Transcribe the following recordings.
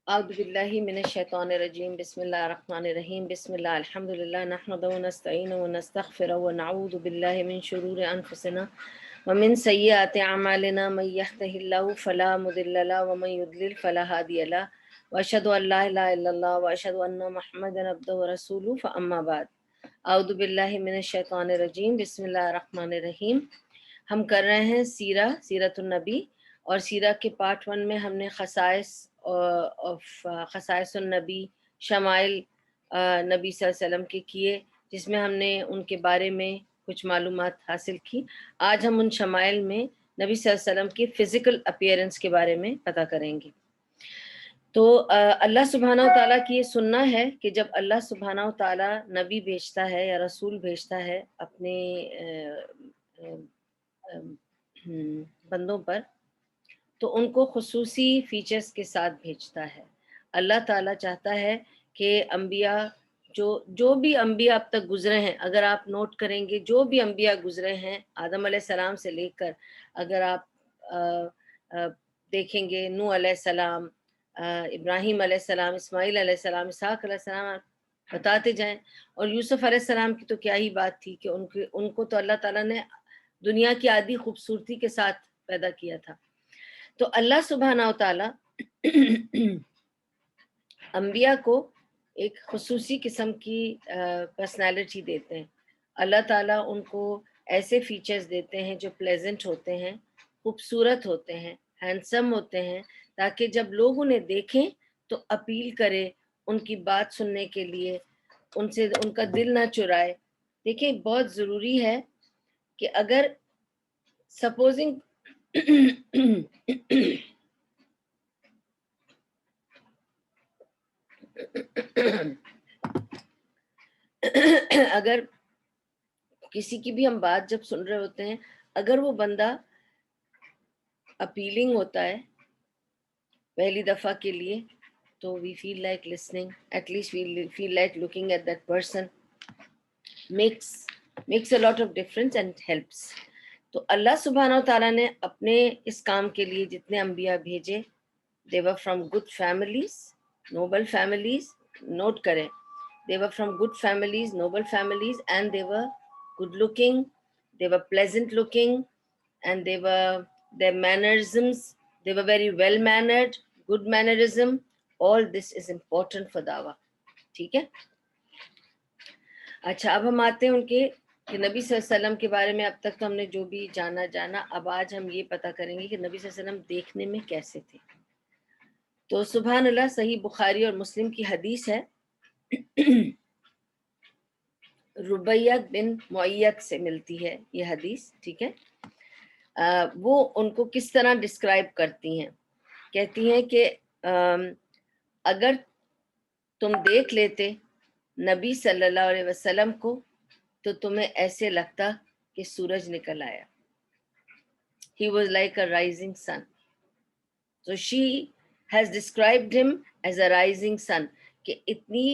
أعوذ بالله من الشيطان الرجيم بسم الله الرحمن الرحيم بسم الله الحمد لله نحمده ونستعينه ونستغفره ونعوذ بالله من شرور أنفسنا ومن سيئات أعمالنا من يهده الله فلا مضل له ومن يضلل فلا هادي له وأشهد أن لا إله إلا الله وأشهد أن محمدا عبده ورسوله فأما بعد أعوذ بالله من الشيطان الرجيم بسم الله الرحمن الرحيم. ہم کر رہے ہیں سیرت النبی، اور سیرہ کے پارٹ 1 میں ہم نے خصائص النبی، شمائل نبی صلی اللہ علیہ وسلم کے کیے، جس میں ہم نے ان کے بارے میں کچھ معلومات حاصل کی. آج ہم ان شمائل میں نبی صلی اللہ علیہ وسلم کی فزیکل اپیئرنس کے بارے میں پتہ کریں گے. تو اللہ سبحانہ و تعالیٰ کی یہ سننا ہے کہ جب اللہ سبحانہ و تعالیٰ نبی بھیجتا ہے یا رسول بھیجتا ہے اپنے بندوں پر، تو ان کو خصوصی فیچرز کے ساتھ بھیجتا ہے. اللہ تعالیٰ چاہتا ہے کہ انبیاء جو بھی انبیاء اب تک گزرے ہیں، اگر آپ نوٹ کریں گے جو بھی انبیاء گزرے ہیں آدم علیہ السلام سے لے کر، اگر آپ دیکھیں گے نوح علیہ السلام، ابراہیم علیہ السلام، اسماعیل علیہ السلام، اسحاق علیہ السلام، بتاتے جائیں. اور یوسف علیہ السلام کی تو کیا ہی بات تھی کہ ان کو تو اللہ تعالیٰ نے دنیا کی عادی خوبصورتی کے ساتھ پیدا کیا تھا. تو اللہ سبحانہ و تعالیٰ انبیاء کو ایک خصوصی قسم کی پرسنالٹی دیتے ہیں. اللہ تعالیٰ ان کو ایسے فیچرز دیتے ہیں جو پلیزنٹ ہوتے ہیں، خوبصورت ہوتے ہیں، ہینڈسم ہوتے ہیں، تاکہ جب لوگ انہیں دیکھیں تو اپیل کرے ان کی بات سننے کے لیے، ان سے ان کا دل نہ چرائے. دیکھیں بہت ضروری ہے کہ اگر سپوزنگ اگر کسی کی بھی ہم بات جب سن رہے ہوتے ہیں، اگر وہ بندہ اپیلنگ ہوتا ہے پہلی دفعہ کے لیے، تو we feel like listening, at least we feel like looking at that person, makes a lot of difference and helps. تو اللہ سبحانہ و تعالیٰ نے اپنے اس کام کے لیے جتنے انبیاء بھیجے، they were from good families, noble families. Note کریں، they were from good families, noble families, and they were good looking, they were pleasant looking, and their mannerisms, they were very well mannered, good mannerism. All this is important for dawah. ٹھیک ہے. اچھا، اب ہم آتے ہیں ان کے کہ نبی صلی اللہ علیہ وسلم کے بارے میں اب تک تو ہم نے جو بھی جانا. اب آج ہم یہ پتہ کریں گے کہ نبی صلی اللہ علیہ وسلم دیکھنے میں کیسے تھے. تو سبحان اللہ، صحیح بخاری اور مسلم کی حدیث ہے، ربیہ بن معیت سے ملتی ہے یہ حدیث. ٹھیک ہے. وہ ان کو کس طرح ڈسکرائب کرتی ہیں، کہتی ہیں کہ اگر تم دیکھ لیتے نبی صلی اللہ علیہ وسلم کو تو تمہیں ایسے لگتا کہ سورج نکل آیا. He was like a rising sun. So she has described him as a rising sun, کہ اتنی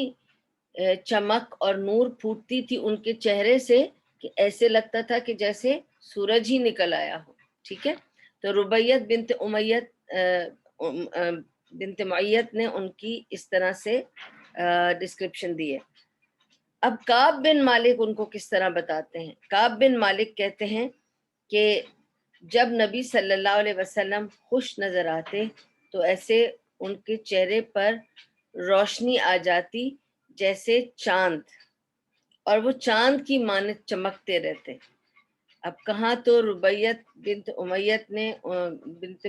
چمک اور نور پھوٹتی تھی ان کے چہرے سے کہ ایسے لگتا تھا کہ جیسے سورج ہی نکل آیا ہو. ٹھیک ہے. تو ربیت بنت معیت نے ان کی اس طرح سے ڈسکرپشن دی ہے. اب کعب بن مالک ان کو کس طرح بتاتے ہیں. کعب بن مالک کہتے ہیں کہ جب نبی صلی اللہ علیہ وسلم خوش نظر آتے تو ایسے ان کے چہرے پر روشنی آ جاتی جیسے چاند، اور وہ چاند کی مانند چمکتے رہتے. اب کہاں تو ربیت بنت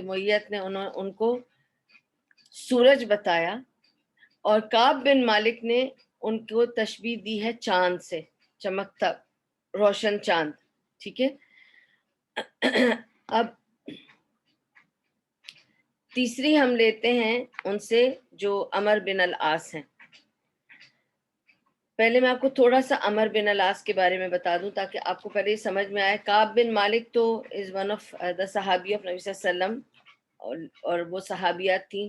معیت نے ان کو سورج بتایا، اور کعب بن مالک نے ان کو تشبیہ دی ہے چاند سے، چمکتا روشن چاند. ٹھیک ہے. اب تیسری ہم لیتے ہیں ان سے جو عمر بن العاص ہیں. پہلے میں آپ کو تھوڑا سا عمر بن العاص کے بارے میں بتا دوں تاکہ آپ کو پہلے سمجھ میں آئے. کعب بن مالک تو از ون آف دا صحابی آف نبی صلی اللہ علیہ وسلم، اور وہ صحابیات تھیں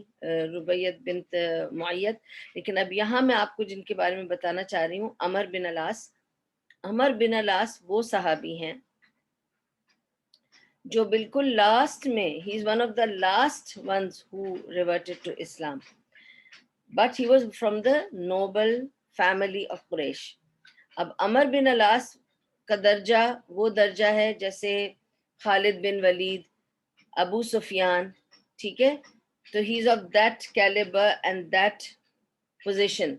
ربیت بنت معیت. لیکن اب یہاں میں آپ کو جن کے بارے میں بتانا چاہ رہی ہوں، عمر بن العاص. عمر بن العاص وہ صحابی ہیں جو بالکل لاسٹ میں، he is one of the last ones who reverted to Islam. but he was from the noble family of Quraysh. اب عمر بن العاص کا درجہ وہ درجہ ہے جیسے خالد بن ولید، ابو سفیان، ٹھیک ہے، تو he is of that caliber and that position.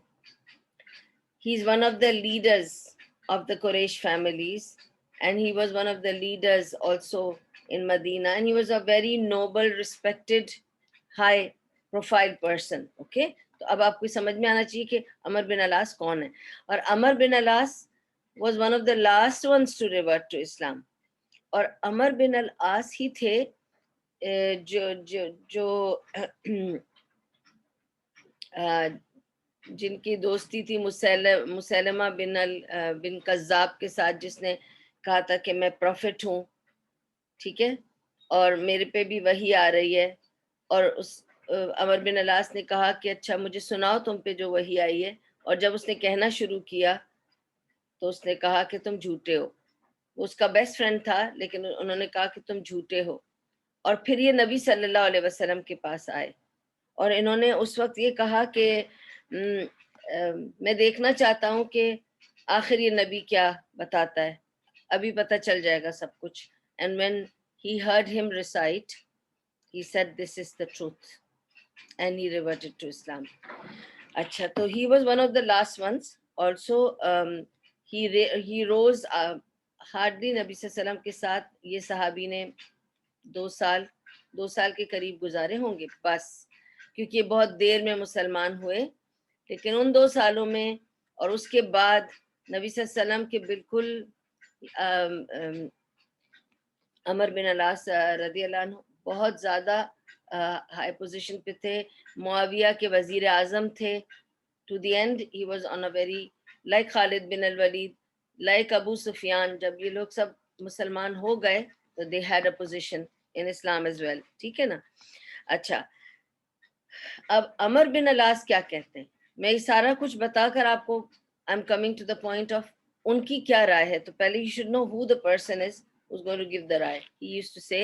He is one of the leaders of the Quraysh families, and he was one of the leaders also in Medina, and he was a very noble, respected, high profile person. Okay, تو اب آپ کو سمجھ میں آنا چاہیے کہ عمر بن العاص کون ہے. اور عمر بن العاص was one of the last ones to revert to Islam. اور عمر بن العاص ہی تھے جو جو جو جن کی دوستی تھی مسلمہ بن کذاب کے ساتھ، جس نے کہا تھا کہ میں پروفٹ ہوں، ٹھیک ہے، اور میرے پہ بھی وحی آ رہی ہے. اور اس عمر بن العاص نے کہا کہ اچھا مجھے سناؤ تم پہ جو وحی آئی ہے. اور جب اس نے کہنا شروع کیا تو اس نے کہا کہ تم جھوٹے ہو. وہ اس کا بیسٹ فرینڈ تھا، لیکن انہوں نے کہا کہ تم جھوٹے ہو. اور پھر یہ نبی صلی اللہ علیہ وسلم کے پاس آئے اور انہوں نے اس وقت یہ کہا کہ میں دیکھنا چاہتا ہوں کہ آخر یہ نبی کیا بتاتا ہے، ابھی پتہ چل جائے گا سب کچھ. And when he heard him recite, he said this is the truth, and he reverted to Islam. اچھا، تو he was one of the last ones also. He rose hardly نبی صلی اللہ علیہ وسلم کے ساتھ یہ صحابی نے 2 سال کے قریب گزارے ہوں گے بس، کیونکہ یہ بہت دیر میں مسلمان ہوئے. لیکن ان 2 سالوں میں اور اس کے بعد نبی صلی اللہ علیہ وسلم کے بالکل عمر بن العاص رضی اللہ عنہ بہت زیادہ ہائی پوزیشن پہ تھے. معاویہ کے وزیر اعظم تھے. To the end he was on a very like Khalid bin al-Walid, like Abu Sufyan. جب یہ لوگ سب مسلمان ہو گئے تو they had a position in Islam as well, ٹھیک ہے نا. اچھا، اب عمر بن العاص کیا کہتے ہیں؟ میں یہ سارا کچھ بتا کر آپ کو I am coming to the point of ان کی کیا رائے ہے. تو پہلے you should know who the person is who's going to give the رائے. He used to say,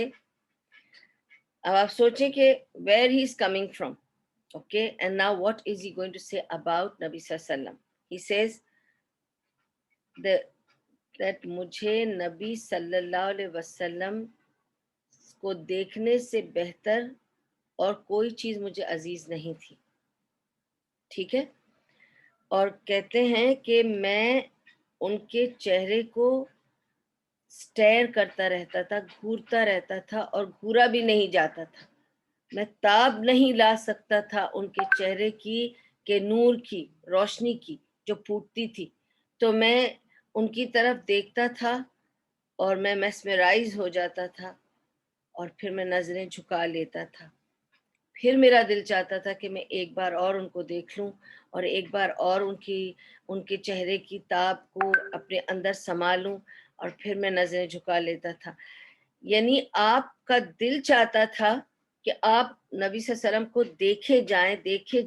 اب آپ سوچیں کہ where he is coming from, okay, and now what is he going to say about نبی صلی اللہ علیہ وسلم. He says that مجھے نبی صلی اللہ علیہ وسلم کو دیکھنے سے بہتر اور کوئی چیز مجھے عزیز نہیں تھی، ٹھیک ہے. اور کہتے ہیں کہ میں ان کے چہرے کو سٹیر کرتا رہتا تھا، گھورتا رہتا تھا اور گھورا بھی نہیں جاتا تھا. میں تاب نہیں لا سکتا تھا ان کے چہرے کی کہ نور کی روشنی کی جو پھوٹتی تھی. تو میں ان کی طرف دیکھتا تھا اور میں میسمرائز ہو جاتا تھا اور پھر میں نظریں جھکا لیتا تھا. پھر میرا دل چاہتا تھا کہ میں ایک بار اور ان کو دیکھ لوں اور ایک بار اور ان کے چہرے کی تاب کو اپنے اندر سما لوں اور پھر میں نظریں جھکا لیتا تھا. یعنی آپ کا دل چاہتا تھا کہ آپ نبی صلی اللہ علیہ وسلم کو دیکھے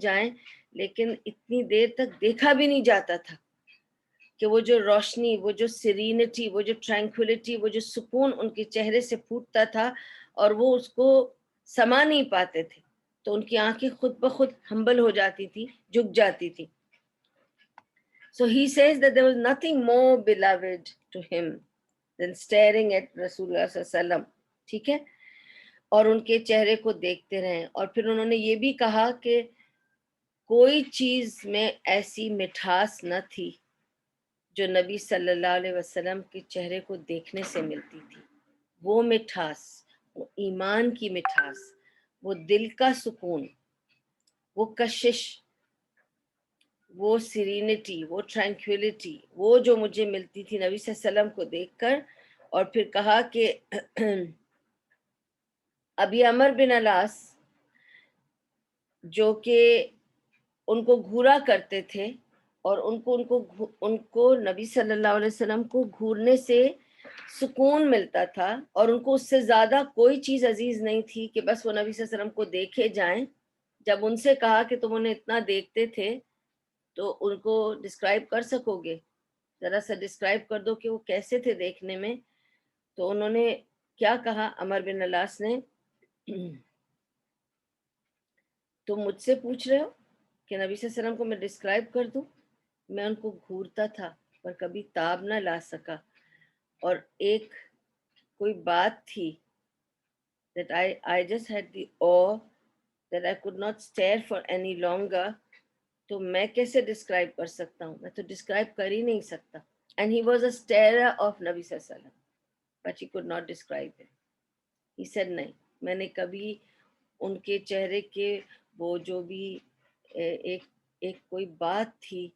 جائیں، لیکن اتنی دیر تک دیکھا بھی نہیں جاتا تھا کہ وہ جو روشنی، وہ جو سیرینٹی، وہ جو ٹرینکولیٹی، وہ جو سکون ان کے چہرے سے پھوٹتا تھا اور وہ اس کو سما نہیں پاتے تھے. تو ان کی آنکھیں خود بخود ہمبل ہو جاتی تھی، جھک جاتی تھی. So he says that there was nothing more beloved to him than staring at Rasulullah صلی اللہ علیہ وسلم، ٹھیک ہے، اور ان کے چہرے کو دیکھتے رہیں. اور پھر انہوں نے یہ بھی کہا کہ کوئی چیز میں ایسی مٹھاس نہ تھی جو نبی صلی اللہ علیہ وسلم کے چہرے کو دیکھنے سے ملتی تھی. وہ مٹھاس، وہ ایمان کی مٹھاس، وہ دل کا سکون، وہ کشش، وہ سیرینٹی، وہ ٹرینکولیٹی، وہ جو مجھے ملتی تھی نبی صلی اللہ علیہ وسلم کو دیکھ کر. اور پھر کہا کہ ابھی عمر بن العاص جو کہ ان کو گھورا کرتے تھے اور ان کو نبی صلی اللہ علیہ وسلم کو گھورنے سے سکون ملتا تھا اور ان کو اس سے زیادہ کوئی چیز عزیز نہیں تھی کہ بس وہ نبی صلی اللہ علیہ وسلم کو دیکھے جائیں. جب ان سے کہا کہ تم انہیں اتنا دیکھتے تھے تو ان کو ڈسکرائب کر سکو گے، ذرا سا ڈسکرائب کر دو کہ وہ کیسے تھے دیکھنے میں. تو انہوں نے کیا کہا عمر بن العاص نے، تم مجھ سے پوچھ رہے ہو کہ نبی صلی اللہ علیہ وسلم کو میں ڈسکرائب کر دوں. میں ان کو گھورتا تھا پر کبھی تاب نہ لا سکا. اور ایک کوئی بات تھی that I just had the awe that I could not stare for any longer. تو میں کیسے ڈسکرائب کر سکتا ہوں؟ میں تو ڈسکرائب کر ہی نہیں سکتا. And he was a starer of نبی صلی اللہ علیہ وسلم, but he could not describe him. He said نہیں, میں نے کبھی ان کے چہرے کے وہ جو بھی ایک کوئی بات تھی,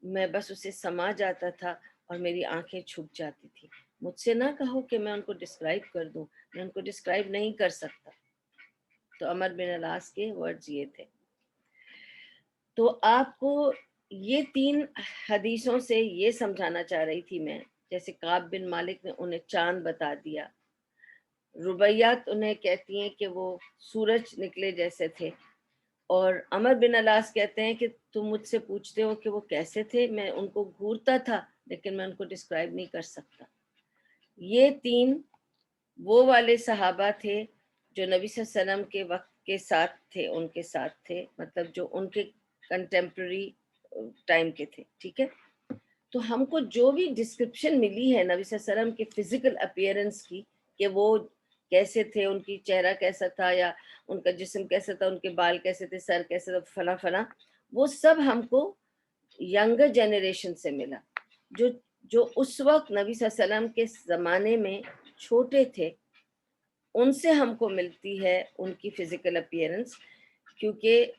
میں بس اسے سما جاتا تھا اور میری آنکھیں چھپ جاتی تھی. مجھ سے نہ کہو کہ میں ان کو ڈسکرائب کر دوں, میں ان کو ڈسکرائب نہیں کر سکتا. تو عمر بن العاص کے ورڈز یہ تھے. تو آپ کو یہ 3 حدیثوں سے یہ سمجھانا چاہ رہی تھی میں, جیسے کعب بن مالک نے انہیں چاند بتا دیا, ربیات انہیں کہتی ہیں کہ وہ سورج نکلے جیسے تھے, اور عمر بن العاص کہتے ہیں کہ تم مجھ سے پوچھتے ہو کہ وہ کیسے تھے, میں ان کو گھورتا تھا لیکن میں ان کو ڈسکرائب نہیں کر سکتا. یہ 3 وہ والے صحابہ تھے جو نبی صلی اللہ علیہ وسلم کے وقت کے ساتھ تھے, ان کے ساتھ تھے, مطلب جو ان کے کنٹمپرری ٹائم کے تھے. ٹھیک ہے, تو ہم کو جو بھی ڈسکرپشن ملی ہے نبی صلی اللہ علیہ وسلم کے فزیکل اپیئرنس کی, کہ وہ کیسے تھے, ان کی چہرہ کیسا تھا, یا ان کا جسم کیسا تھا, ان کے بال کیسے تھے, سر کیسا تھا, فلاں فلاں, وہ سب ہم کو ینگر جنریشن سے ملا, جو اس وقت نبی صلی اللہ علیہ وسلم کے زمانے میں چھوٹے تھے. ان سے ہم کو ملتی ہے ان کی فزیکل اپیئرنس, کیونکہ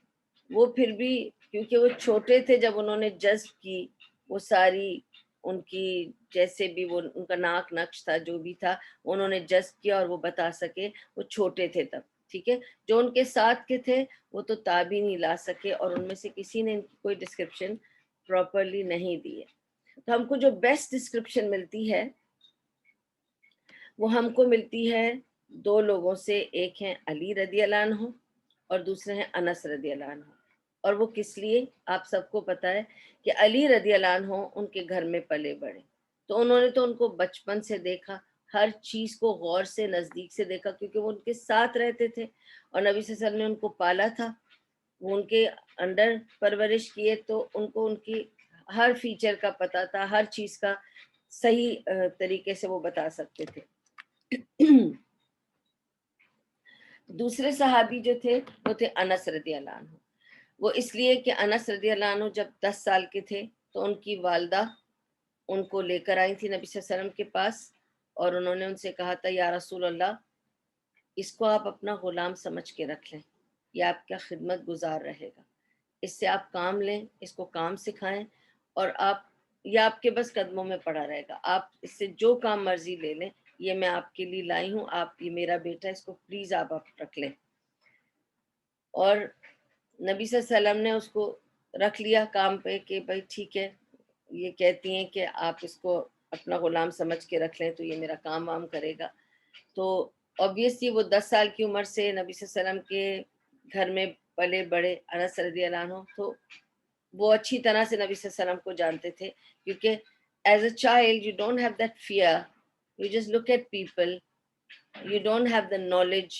وہ پھر بھی, کیونکہ وہ چھوٹے تھے جب انہوں نے جذب کی وہ ساری, ان کی جیسے بھی وہ ان کا ناک نقش تھا, جو بھی تھا انہوں نے جذب کیا اور وہ بتا سکے. وہ چھوٹے تھے تب. ٹھیک ہے, جو ان کے ساتھ کے تھے وہ تو تابی نہیں لا سکے, اور ان میں سے کسی نے کوئی ڈسکرپشن پراپرلی نہیں دی ہے. تو ہم کو جو بیسٹ ڈسکرپشن ملتی ہے وہ ہم کو ملتی ہے 2 لوگوں سے, ایک ہیں علی رضی اللہ عنہ اور دوسرے ہیں انس رضی اللہ عنہ. اور وہ کس لیے, آپ سب کو پتا ہے کہ علی رضی اللہ عنہ ان کے گھر میں پلے بڑھے, تو انہوں نے تو ان کو بچپن سے دیکھا, ہر چیز کو غور سے نزدیک سے دیکھا, کیونکہ وہ ان کے ساتھ رہتے تھے اور نبی صلی اللہ علیہ وسلم نے ان کو پالا تھا, وہ ان کے انڈر پرورش کیے, تو ان کو ان کی ہر فیچر کا پتہ تھا, ہر چیز کا صحیح طریقے سے وہ بتا سکتے تھے. دوسرے صحابی جو تھے وہ تھے انس رضی اللہ عنہ. وہ اس لیے کہ انس رضی اللہ عنہ جب 10 سال کے تھے تو ان کی والدہ ان کو لے کر آئی تھی نبی صلی اللہ علیہ وسلم کے پاس, اور انہوں نے ان سے کہا تھا, یا رسول اللہ, اس کو آپ اپنا غلام سمجھ کے رکھ لیں, یہ آپ کا خدمت گزار رہے گا, اس سے آپ کام لیں, اس کو کام سکھائیں, اور یہ آپ کے بس قدموں میں پڑا رہے گا, آپ اس سے جو کام مرضی لے لیں, یہ میں آپ کے لیے لائی ہوں, آپ, یہ میرا بیٹا ہے, اس کو پلیز آپ رکھ لیں. اور نبی صلی اللہ علیہ وسلم نے اس کو رکھ لیا کام پہ کہ بھائی ٹھیک ہے, یہ کہتی ہیں کہ آپ اس کو اپنا غلام سمجھ کے رکھ لیں تو یہ میرا کام وام کرے گا. تو obviously وہ 10 سال کی عمر سے نبی صلی اللہ علیہ وسلم کے گھر میں پلے بڑے انس رضی اللہ عنہ, تو وہ اچھی طرح سے نبی صلی اللہ علیہ وسلم کو جانتے تھے, کیونکہ as a child you don't have that fear, you just look at people, you don't have the knowledge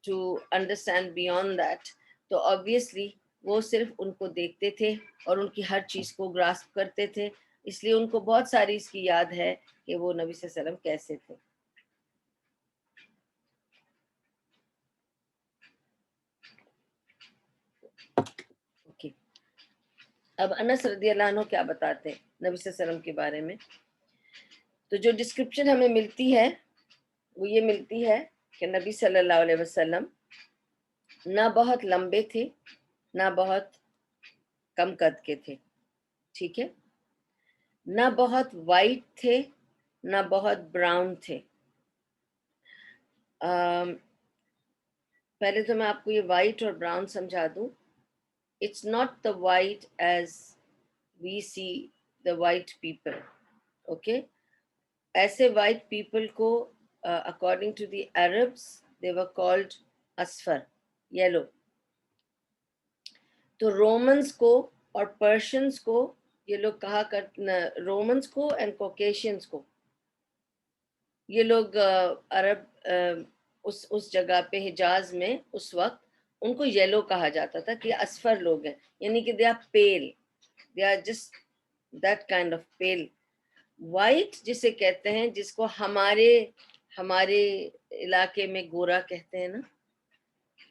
to understand beyond that. تو obviously وہ صرف ان کو دیکھتے تھے اور ان کی ہر چیز کو گراسپ کرتے تھے, اس لیے ان کو بہت ساری اس کی یاد ہے کہ وہ نبی صلی اللہ علیہ وسلم کیسے تھے. اوکے, اب انس رضی اللہ عنہ کیا بتاتے ہیں نبی صلی اللہ علیہ وسلم کے بارے میں. تو جو ڈسکرپشن ہمیں ملتی ہے وہ یہ ملتی ہے کہ نبی صلی اللہ علیہ وسلم نہ بہت لمبے تھے نہ بہت کم قد کے تھے. ٹھیک ہے, نہ بہت وائٹ تھے نہ بہت براؤن تھے. پہلے تو میں آپ کو یہ وائٹ اور براؤن سمجھا دوں. It's not the white as we see the white people. Okay, ایسے white people کو according to the Arabs they were called asfar, yellow. تو رومنز کو اور پرشنز کو یہ لوگ کہا کرتے, رومنز کو اینڈ کوکیشینز کو, یہ لوگ عرب اس جگہ پہ حجاز میں اس وقت ان کو یلو کہا جاتا تھا کہ اصفر لوگ ہیں، یعنی کہ they are pale, they are just that kind of pale. White جسے کہتے ہیں، جس کو ہمارے علاقے میں گورا کہتے ہیں نا،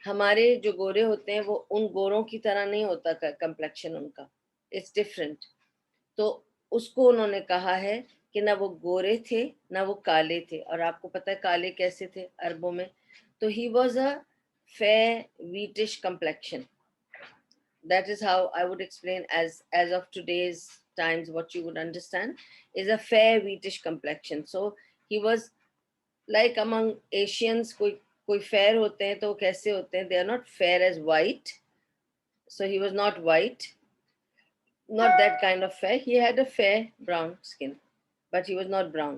ہمارے جو گورے ہوتے ہیں وہ ان گوروں کی طرح نہیں ہوتا کمپلیکشن ان کا، اٹس ڈفرینٹ. تو اس کو انہوں نے کہا ہے کہ نہ وہ گورے تھے نہ وہ کالے تھے. اور آپ کو پتہ ہے کالے کیسے تھے عربوں میں؟ تو he was a fair wheatish complexion. That is how I would explain, as of today's times, what you would understand is a fair wheatish complexion. So he was like among Asians, کوئی fair ہوتے ہیں تو کیسے ہوتے ہیں؟ They are not fair as white. So he was not white, not that kind of fair. He had a fair brown skin, but he was not brown.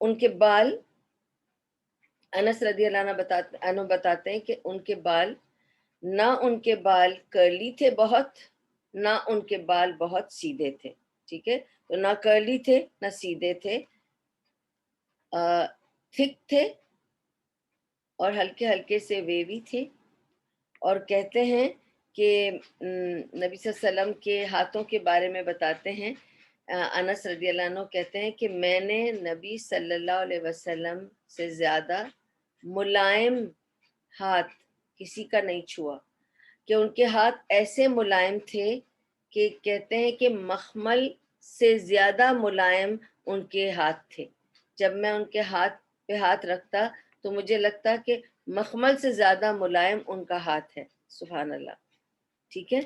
ان کے بال، انس رضی اللہ عنہ بتاتے ہیں کہ ان کے بال، نہ ان کے بال کرلی تھے بہت، نہ ان کے بال بہت سیدھے تھے. ٹھیک ہے، تو نہ کرلی تھے نہ سیدھے تھے، تھک تھے اور ہلکے ہلکے سے ویوی تھے. اور کہتے ہیں کہ نبی صلی اللہ علیہ وسلم کے ہاتھوں کے بارے میں بتاتے ہیں، انس رضی اللہ عنہ کہتے ہیں کہ میں نے نبی صلی اللہ علیہ وسلم سے زیادہ ملائم ہاتھ کسی کا نہیں چھوا، کہ ان کے ہاتھ ایسے ملائم تھے کہ کہتے ہیں کہ مخمل سے زیادہ ملائم ان کے ہاتھ تھے. جب میں ان کے ہاتھ پہ ہاتھ رکھتا تو مجھے لگتا کہ مخمل سے زیادہ ملائم ان کا ہاتھ ہے. سبحان اللہ. ٹھیک ہے.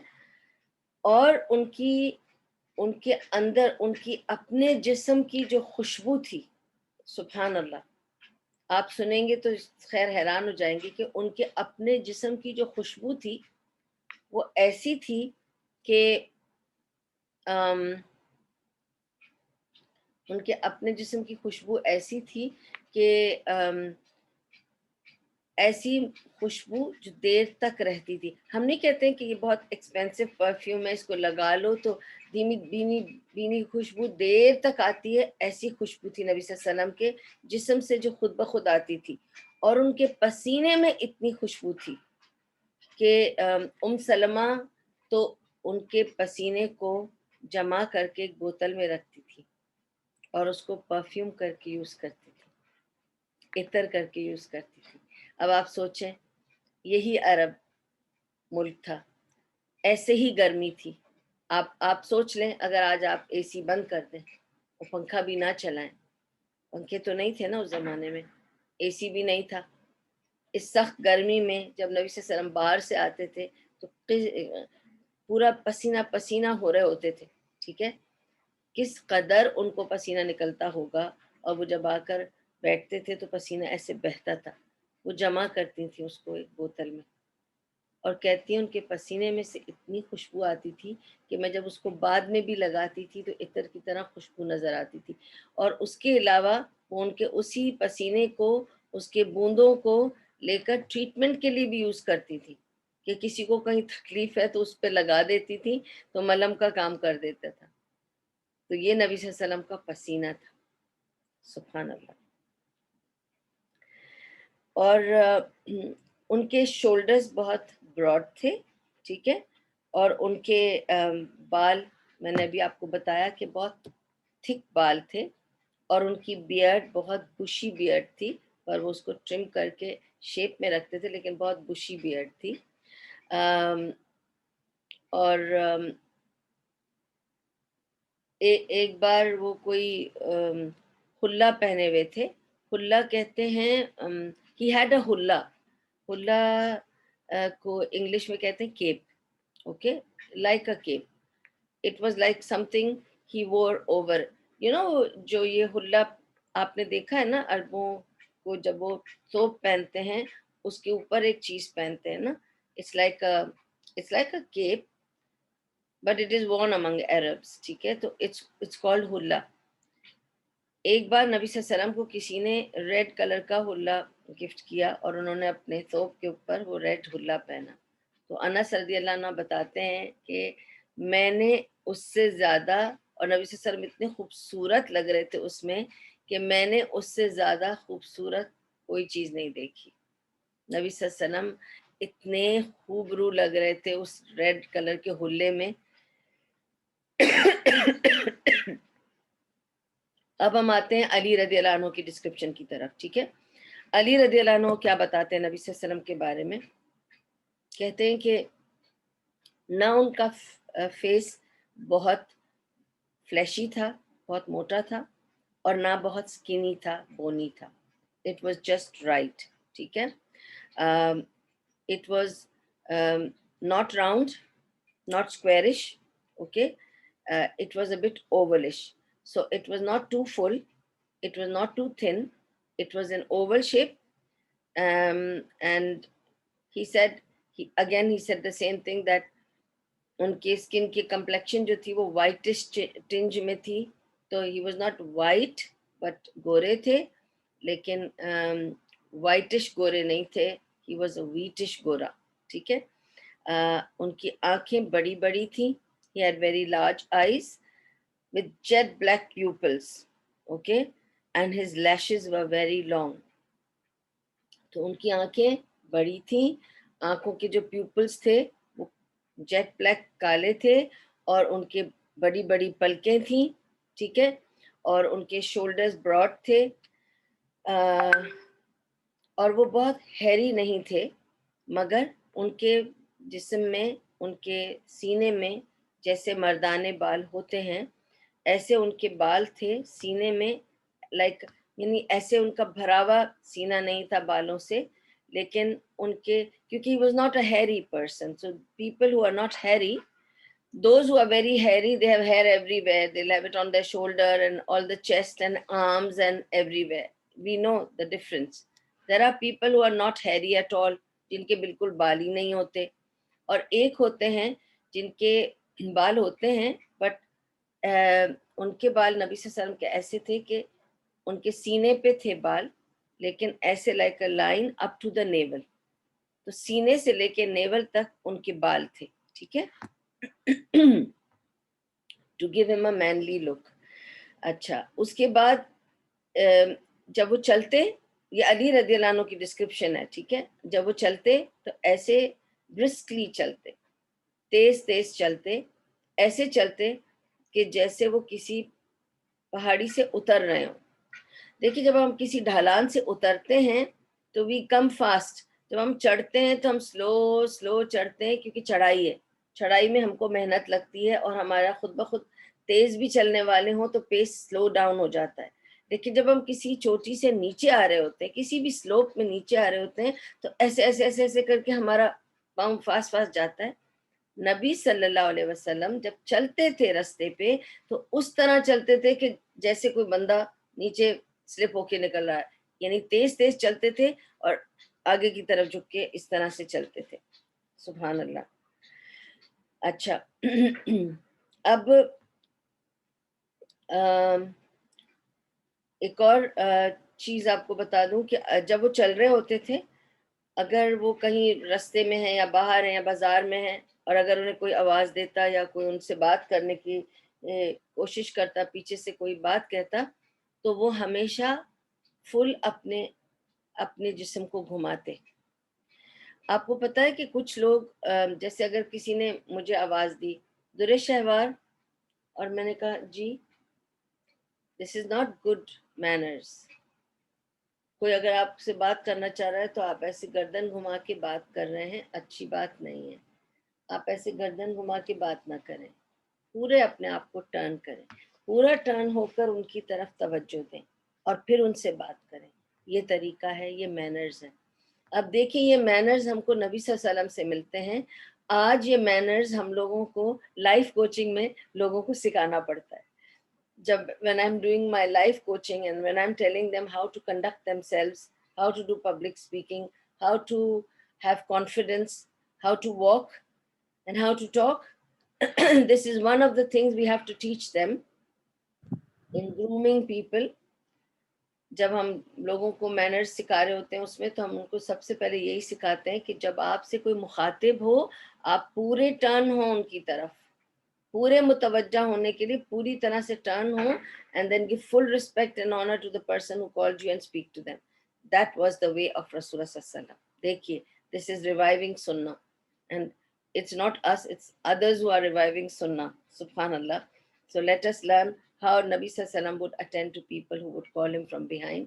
اور ان کے اندر ان کی اپنے جسم کی جو خوشبو تھی، سبحان اللہ، آپ سنیں گے تو خیر حیران ہو جائیں گے کہ ان کے اپنے جسم کی جو خوشبو تھی وہ ایسی تھی کہ ان کے اپنے جسم کی خوشبو ایسی تھی کہ ایسی خوشبو جو دیر تک رہتی تھی. ہم نہیں کہتے ہیں کہ یہ بہت ایکسپینسو پرفیوم ہے، اس کو لگا لو تو دھیمی بینی خوشبو دیر تک آتی ہے. ایسی خوشبو تھی نبی صلی اللہ علیہ وسلم کے جسم سے جو خود بخود آتی تھی. اور ان کے پسینے میں اتنی خوشبو تھی کہ سلمہ تو ان کے پسینے کو جمع کر کے ایک بوتل میں رکھتی تھی اور اس کو پرفیوم کر کے یوز کرتی تھی، عطر کر کے یوز کرتی تھی. اب آپ سوچیں، یہی عرب ملک تھا، ایسے ہی گرمی تھی. آپ سوچ لیں اگر آج آپ اے سی بند کر دیں اور پنکھا بھی نہ چلائیں، پنکھے تو نہیں تھے نا اس زمانے میں، اے سی بھی نہیں تھا، اس سخت گرمی میں جب نبی صلی اللہ علیہ وسلم باہر سے آتے تھے تو پورا پسینہ پسینہ ہو رہے ہوتے تھے. ٹھیک ہے، کس قدر ان کو پسینہ نکلتا ہوگا. اور وہ جب آ کر بیٹھتے تھے تو پسینہ ایسے بہتا تھا. وہ جمع کرتی تھیں اس کو ایک بوتل میں، اور کہتی ہیں ان کے پسینے میں سے اتنی خوشبو آتی تھی کہ میں جب اس کو بعد میں بھی لگاتی تھی تو عطر کی طرح خوشبو نظر آتی تھی. اور اس کے علاوہ وہ ان کے اسی پسینے کو، اس کے بوندوں کو لے کر ٹریٹمنٹ کے لیے بھی یوز کرتی تھی، کہ کسی کو کہیں تکلیف ہے تو اس پہ لگا دیتی تھی تو ملہم کا کام کر دیتا تھا. تو یہ نبی صلی اللہ علیہ وسلم کا پسینہ تھا. سبحان اللہ. اور ان کے شولڈرز بہت براڈ تھے. ٹھیک ہے، اور ان کے بال، میں نے ابھی آپ کو بتایا کہ بہت تھک بال تھے. اور ان کی بیئرڈ بہت بشی بیئرڈ تھی، اور وہ اس کو ٹرم کر کے شیپ میں رکھتے تھے، لیکن بہت بشی بیئرڈ تھی. اور ایک بار وہ کوئی حلہ پہنے ہوئے تھے. حلہ کہتے ہیں، he had a Hillah. Hillah کو انگلش میں کہتے ہیں cap. Okay, like a cap. It was like something he wore over. جو یہ حلہ آپ نے دیکھا ہے نا عربوں کو، جب وہ ثوب پہنتے ہیں اس کے اوپر ایک چیز پہنتے ہیں نا، it's like a cap but it is worn among Arabs. ٹھیک ہے، تو it's called حلہ. ایک بار نبی صلی اللہ علیہ وسلم کو کسی نے ریڈ کلر کا حلہ گفٹ کیا اور انہوں نے اپنے ثوب کے اوپر وہ ریڈ حلہ پہنا. تو انس رضی اللہ عنہ بتاتے ہیں کہ میں نے اس سے زیادہ، اور نبی صلی اللہ علیہ وسلم اتنے خوبصورت لگ رہے تھے اس میں کہ میں نے اس سے زیادہ خوبصورت کوئی چیز نہیں دیکھی. نبی صلی اللہ علیہ وسلم اتنے خوبرو لگ رہے تھے اس ریڈ کلر کے حلے میں. اب ہم آتے ہیں علی رضی اللہ عنہ کی ڈسکرپشن کی طرف. ٹھیک ہے, علی رضی اللہ عنہ کیا بتاتے ہیں نبی صلی اللہ علیہ وسلم کے بارے میں. کہتے ہیں کہ نہ ان کا فیس بہت فلیشی تھا, بہت موٹا تھا, اور نہ بہت سکینی تھا, بونی تھا. It was just right. ٹھیک ہے, it was not round, not squarish, okay, it was a bit ovalish, so it was not too full, it was not too thin, it was an oval shape. And he said, he said the same thing, that ان کے skin کی complexion جو تھی وہ وائٹش ٹنج میں تھی. تو he was not white but گورے تھے, لیکن وائٹش گورے نہیں تھے, ہی واز اے ویٹش گورا. ٹھیک ہے, ان کی آنکھیں بڑی بڑی تھیں. He had very large eyes with jet black pupils, okay, and his lashes were very long. تو ان کی آنکھیں بڑی تھیں, آنکھوں کے جو پیوپلز تھے وہ جیٹ بلیک کالے تھے, اور ان کے بڑی بڑی پلکیں تھیں. ٹھیک ہے, اور ان کے شولڈرز براڈ تھے, اور وہ بہت ہیری نہیں تھے, مگر ان کے جسم میں, ان کے سینے میں جیسے مردانے بال ہوتے ہیں ایسے ان کے بال تھے سینے میں, لائک یعنی ایسے ان کا بھرا ہوا سینہ نہیں تھا بالوں سے, لیکن ان کے, کیونکہ he was not a hairy person, so people who are not hairy, those who are very hairy, they have hair everywhere, they'll have it on their shoulder and all the chest and arms and everywhere. We know the difference. There are people who are not hairy at all, جن کے بالکل بال ہی نہیں ہوتے, اور ایک ہوتے ہیں جن کے بال ہوتے ہیں بٹ ان کے بال نبی صلی اللہ علیہ وسلم کے ایسے تھے کہ ان کے سینے پہ تھے بال, لیکن ایسے like a line up to the navel, تو سینے سے لے کے نیول تک ان کے بال تھے. ٹھیک ہے, ٹو گیو ہم اے مینلی لک. اچھا, اس کے بعد جب وہ چلتے, یہ علی رضی اللہ عنہ کی ڈسکرپشن ہے. ٹھیک ہے, جب وہ چلتے تو ایسے برسکلی چلتے, تیز تیز چلتے, ایسے چلتے کہ جیسے وہ کسی پہاڑی سے اتر رہے ہوں. دیکھیے, جب ہم کسی ڈھلان سے اترتے ہیں تو وی کم فاسٹ, جب ہم چڑھتے ہیں تو ہم سلو سلو چڑھتے ہیں, کیونکہ چڑھائی ہے, چڑھائی میں ہم کو محنت لگتی ہے, اور ہمارا خود بخود تیز بھی چلنے والے ہوں تو پیس سلو ڈاؤن ہو جاتا ہے. لیکن جب ہم کسی چوٹی سے نیچے آ رہے ہوتے ہیں, کسی بھی سلوپ میں نیچے آ رہے ہوتے ہیں, تو ایسے ایسے ایسے ایسے کر کے ہمارا پاؤں فاسٹ فاسٹ جاتا ہے. نبی صلی اللہ علیہ وسلم جب چلتے تھے رستے پہ تو اس طرح چلتے تھے کہ جیسے کوئی بندہ نیچے سلپ ہو کے نکل رہا ہے, یعنی تیز تیز چلتے تھے اور آگے کی طرف جھک کے اس طرح سے چلتے تھے. سبحان اللہ. اچھا, اب ایک اور چیز آپ کو بتا دوں کہ جب وہ چل رہے ہوتے تھے, اگر وہ کہیں رستے میں ہیں یا باہر ہیں یا بازار میں ہیں, اور اگر انہیں کوئی آواز دیتا یا کوئی ان سے بات کرنے کی کوشش کرتا, پیچھے سے کوئی بات کہتا, تو وہ ہمیشہ فل اپنے جسم کو گھماتے. آپ کو پتہ ہے کہ کچھ لوگ, جیسے اگر کسی نے مجھے آواز دی, درے شہوار, اور میں نے کہا جی, دس از ناٹ گڈ مینرز. کوئی اگر آپ سے بات کرنا چاہ رہا ہے تو آپ ایسے گردن گھما کے بات کر رہے ہیں, اچھی بات نہیں ہے. آپ ایسے گردن گھما کے بات نہ کریں, پورے اپنے آپ کو ٹرن کریں, پورا ٹرن ہو کر ان کی طرف توجہ دیں اور پھر ان سے بات کریں. یہ طریقہ ہے, یہ مینرز ہے. اب دیکھیں, یہ مینرز ہم کو نبی صلی اللہ علیہ وسلم سے ملتے ہیں. آج یہ مینرز ہم لوگوں کو لائف کوچنگ میں لوگوں کو سکھانا پڑتا ہے. جب when I'm doing my life coaching and when I'm telling them how to conduct themselves, how to do public speaking, how to have confidence, how to walk and how to talk, this is one of the things we have to teach them in grooming people. جب ہم لوگوں کو manners سکھا رہے ہوتے ہیں اس میں, تو ہم ان کو سب سے پہلے یہی سکھاتے ہیں کہ جب آپ سے کوئی مخاطب ہو, آپ پورے ٹرن ہوں ان کی طرف, پورے متوجہ ہونے کے لیے پوری طرح سے ٹرن ہوں, and then give full respect and honor to the person who called you and speak to them. That was the way of Rasulullah sallallahu alaihi wasallam. دیکھیے, This is reviving Sunnah. And it's not us, it's others who are reviving Sunnah. Subhanallah. So let us learn how Nabi Sallallahu Alaihi Wasallam would attend to people who would call him from behind.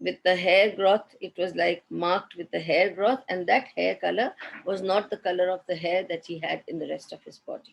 with the hair growth. It was like marked with the hair growth, and that hair color was not the color of the hair that he had in the rest of his body.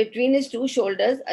between his two shoulders,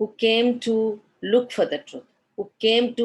who came to look for the truth, who came to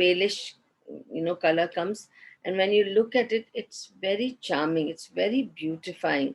palish, color comes, and when you look at it, it's very charming, it's very beautifying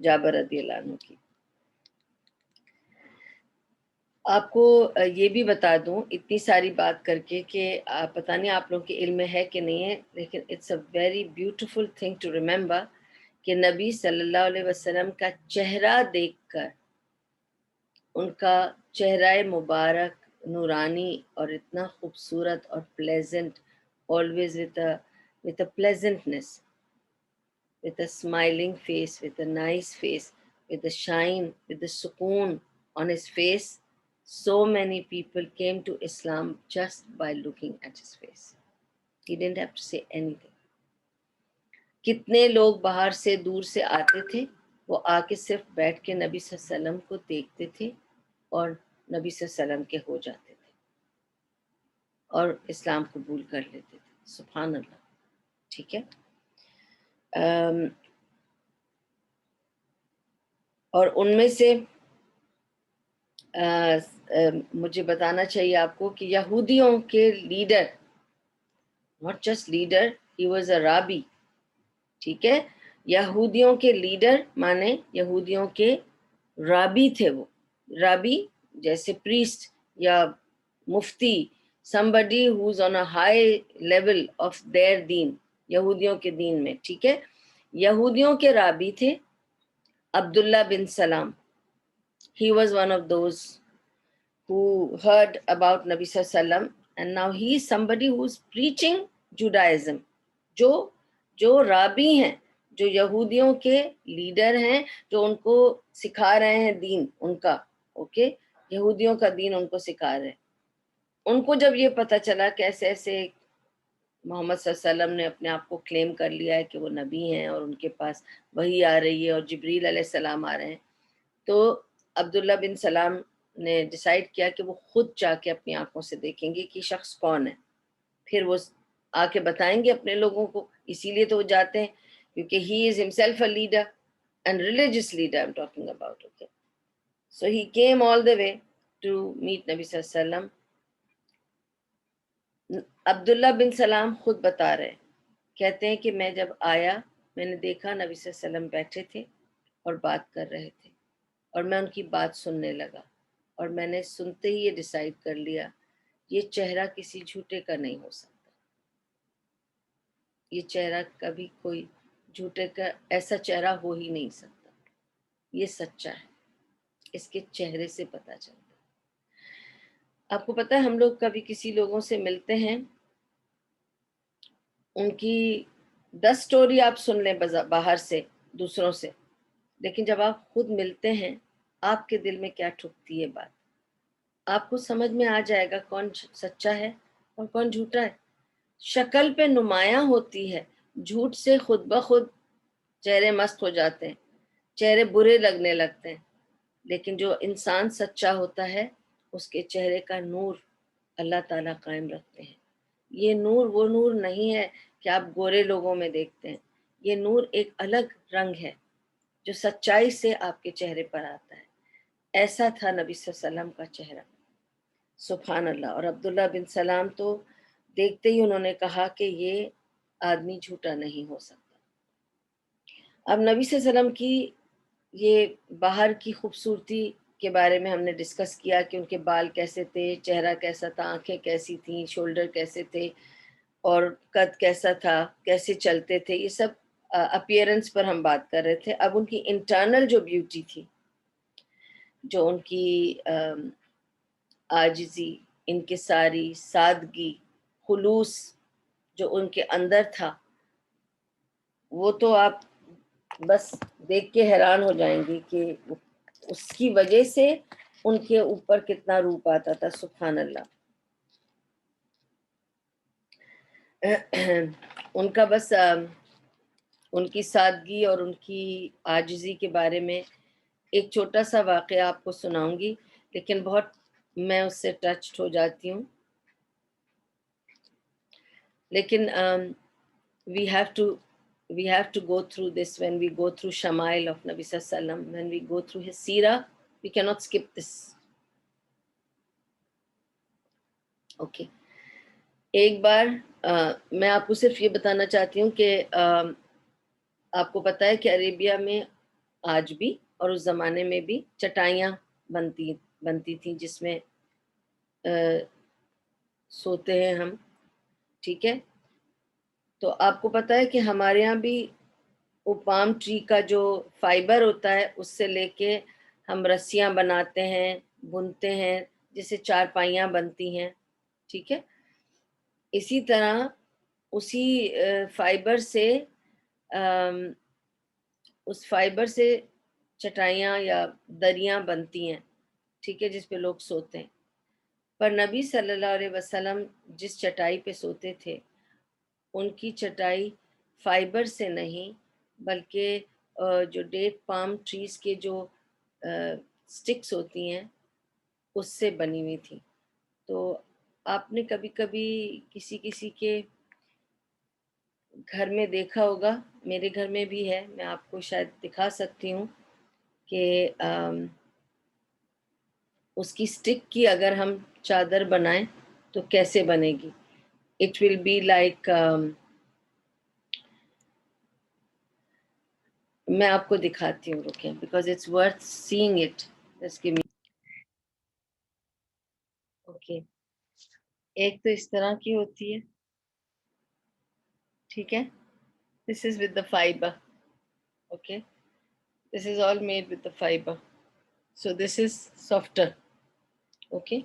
جابر رضی اللہ عنہ کی. آپ کو یہ بھی بتا دوں اتنی ساری بات کر کے کہ پتہ نہیں آپ لوگوں کے علم میں ہے کہ نہیں ہے، لیکن it's a very beautiful thing to remember کہ نبی صلی اللہ علیہ وسلم کا چہرہ دیکھ کر، ان کا چہرہ مبارک نورانی اور اتنا خوبصورت اور pleasant, always with a pleasantness, with a smiling face, with a nice face, with a shine, with the sukoon on his face. So many people came to Islam just by looking at his face. He didn't have to say anything. کتنے لوگ باہر سے دور سے آتے تھے، وہ آ کے صرف بیٹھ کے نبی صلی اللہ علیہ وسلم کو دیکھتے تھے اور نبی صلی اللہ علیہ وسلم کے ہو جاتے تھے اور اسلام قبول کر لیتے تھے. سبحان اللہ. ٹھیک ہے. اور ان میں سے مجھے بتانا چاہیے آپ کو کہ یہودیوں کے leader, not just leader, he was a rabbi. ٹھیک ہے. یہودیوں کے لیڈر مانے یہودیوں کے رابی تھے. وہ رابی جیسے پریسٹ یا مفتی، somebody who's on a high level of their دین، یہودیوں کے دین میں. ٹھیک ہے. یہودیوں کے رابی تھے عبداللہ بن سلام. He was one of those who heard about Nabi Sallallahu Alaihi Wasallam, and now he is somebody who's preaching Judaism. جو رابی ہیں، جو یہودیوں کے لیڈر ہیں، جو ان کو سکھا رہے ہیں دین ان کا. اوکے. یہودیوں کا دین ان کو سکھا رہے ہیں. ان کو جب یہ پتہ چلا کہ ایسے ایسے محمد صلی اللہ علیہ وسلم نے اپنے آپ کو کلیم کر لیا ہے کہ وہ نبی ہیں اور ان کے پاس وحی آ رہی ہے اور جبریل علیہ السلام آ رہے ہیں، تو عبداللہ بن سلام نے ڈیسائیڈ کیا کہ وہ خود جا کے اپنی آنکھوں سے دیکھیں گے کہ شخص کون ہے، پھر وہ آ کے بتائیں گے اپنے لوگوں کو. اسی لیے تو وہ جاتے ہیں کیونکہ he is himself a leader and religious leader I'm talking about. Okay. So he came all the way to meet Nabi صلی اللہ علیہ وسلم. عبداللہ بن سلام خود بتا رہے، کہتے ہیں کہ میں جب آیا میں نے دیکھا نبی صلی اللہ علیہ وسلم بیٹھے تھے اور بات کر رہے تھے، اور میں ان کی بات سننے لگا، اور میں نے سنتے ہی یہ ڈیسائیڈ کر لیا یہ چہرہ کسی جھوٹے کا نہیں ہو سکتا. یہ چہرہ کبھی کوئی جھوٹے کا ایسا چہرہ ہو ہی نہیں سکتا. یہ سچا ہے، اس کے چہرے سے پتہ چلتا. آپ کو پتہ ہے ہم لوگ کبھی کسی لوگوں سے ملتے ہیں، ان کی 10 سٹوری آپ سن لیں باہر سے دوسروں سے، لیکن جب آپ خود ملتے ہیں آپ کے دل میں کیا ٹھکتی ہے بات، آپ کو سمجھ میں آ جائے گا کون سچا ہے اور کون جھوٹا ہے. شکل پہ نمایاں ہوتی ہے، جھوٹ سے خود بخود چہرے مست ہو جاتے ہیں، چہرے برے لگنے لگتے ہیں، لیکن جو انسان سچا ہوتا ہے اس کے چہرے کا نور اللہ تعالیٰ قائم رکھتے ہیں. یہ نور وہ نور نہیں ہے کہ آپ گورے لوگوں میں دیکھتے ہیں، یہ نور ایک الگ رنگ ہے جو سچائی سے آپ کے چہرے پر آتا ہے. ایسا تھا نبی صلی اللہ علیہ وسلم کا چہرہ. سبحان اللہ. اور عبداللہ بن سلام تو دیکھتے ہی انہوں نے کہا کہ یہ آدمی جھوٹا نہیں ہو سکتا. اب نبی صلی اللہ علیہ وسلم کی یہ باہر کی خوبصورتی کے بارے میں ہم نے ڈسکس کیا کہ ان کے بال کیسے تھے، چہرہ کیسا تھا، آنکھیں کیسی تھیں، شولڈر کیسے تھے، اور قد کیسا تھا، کیسے چلتے تھے. یہ سب اپیئرنس پر ہم بات کر رہے تھے. اب ان کی انٹرنل جو بیوٹی تھی، جو ان کی عاجزی، انکساری، سادگی، خلوص جو ان کے اندر تھا، وہ تو آپ بس دیکھ کے حیران ہو جائیں گے کہ اس کی وجہ سے ان کے اوپر کتنا روپ آتا تھا. سبحان اللہ. ان کا بس ان کی سادگی اور ان کی عاجزی کے بارے میں ایک چھوٹا سا واقعہ آپ کو سناؤں گی، لیکن بہت میں اس سے ٹچڈ ہو جاتی ہوں. لیکن we have to go through this when we go through Shama'il of Nabi Sallallahu Alaihi Wasallam, when we go through his seerah, we cannot skip this. Okay. ایک بار میں آپ کو صرف یہ بتانا چاہتی ہوں کہ آپ کو پتہ ہے کہ عربیہ میں آج بھی اور اس زمانے میں بھی چٹائیاں بنتی تھیں جس میں سوتے ہیں ہم، ٹھیک ہے. تو آپ کو پتہ ہے کہ ہمارے یہاں بھی وہ پام ٹری کا جو فائبر ہوتا ہے اس سے لے کے ہم رسیاں بناتے ہیں، بنتے ہیں، جس سے چارپائیاں بنتی ہیں، ٹھیک ہے. اسی طرح اسی فائبر سے اس فائبر سے چٹائیاں یا دریاں بنتی ہیں، ٹھیک ہے، جس پہ لوگ سوتے ہیں. پر نبی صلی اللہ علیہ وسلم جس چٹائی پہ سوتے تھے ان کی چٹائی فائبر سے نہیں بلکہ جو ڈیٹ پام ٹریز کے جو سٹکس ہوتی ہیں اس سے بنی ہوئی تھی. تو آپ نے کبھی کبھی کسی کے گھر میں دیکھا ہوگا، میرے گھر میں بھی ہے، میں آپ کو شاید دکھا سکتی ہوں کہ اس کی سٹک کی اگر ہم چادر بنائیں تو کیسے بنے گی. اٹ ول بی لائک میں آپ کو دکھاتی ہوں، رکیں، because it's worth seeing it. Okay, ایک تو اس طرح کی ہوتی ہے، ٹھیک ہے. This is with the fiber. Okay, this is all made with the fiber, so this is softer. Okay,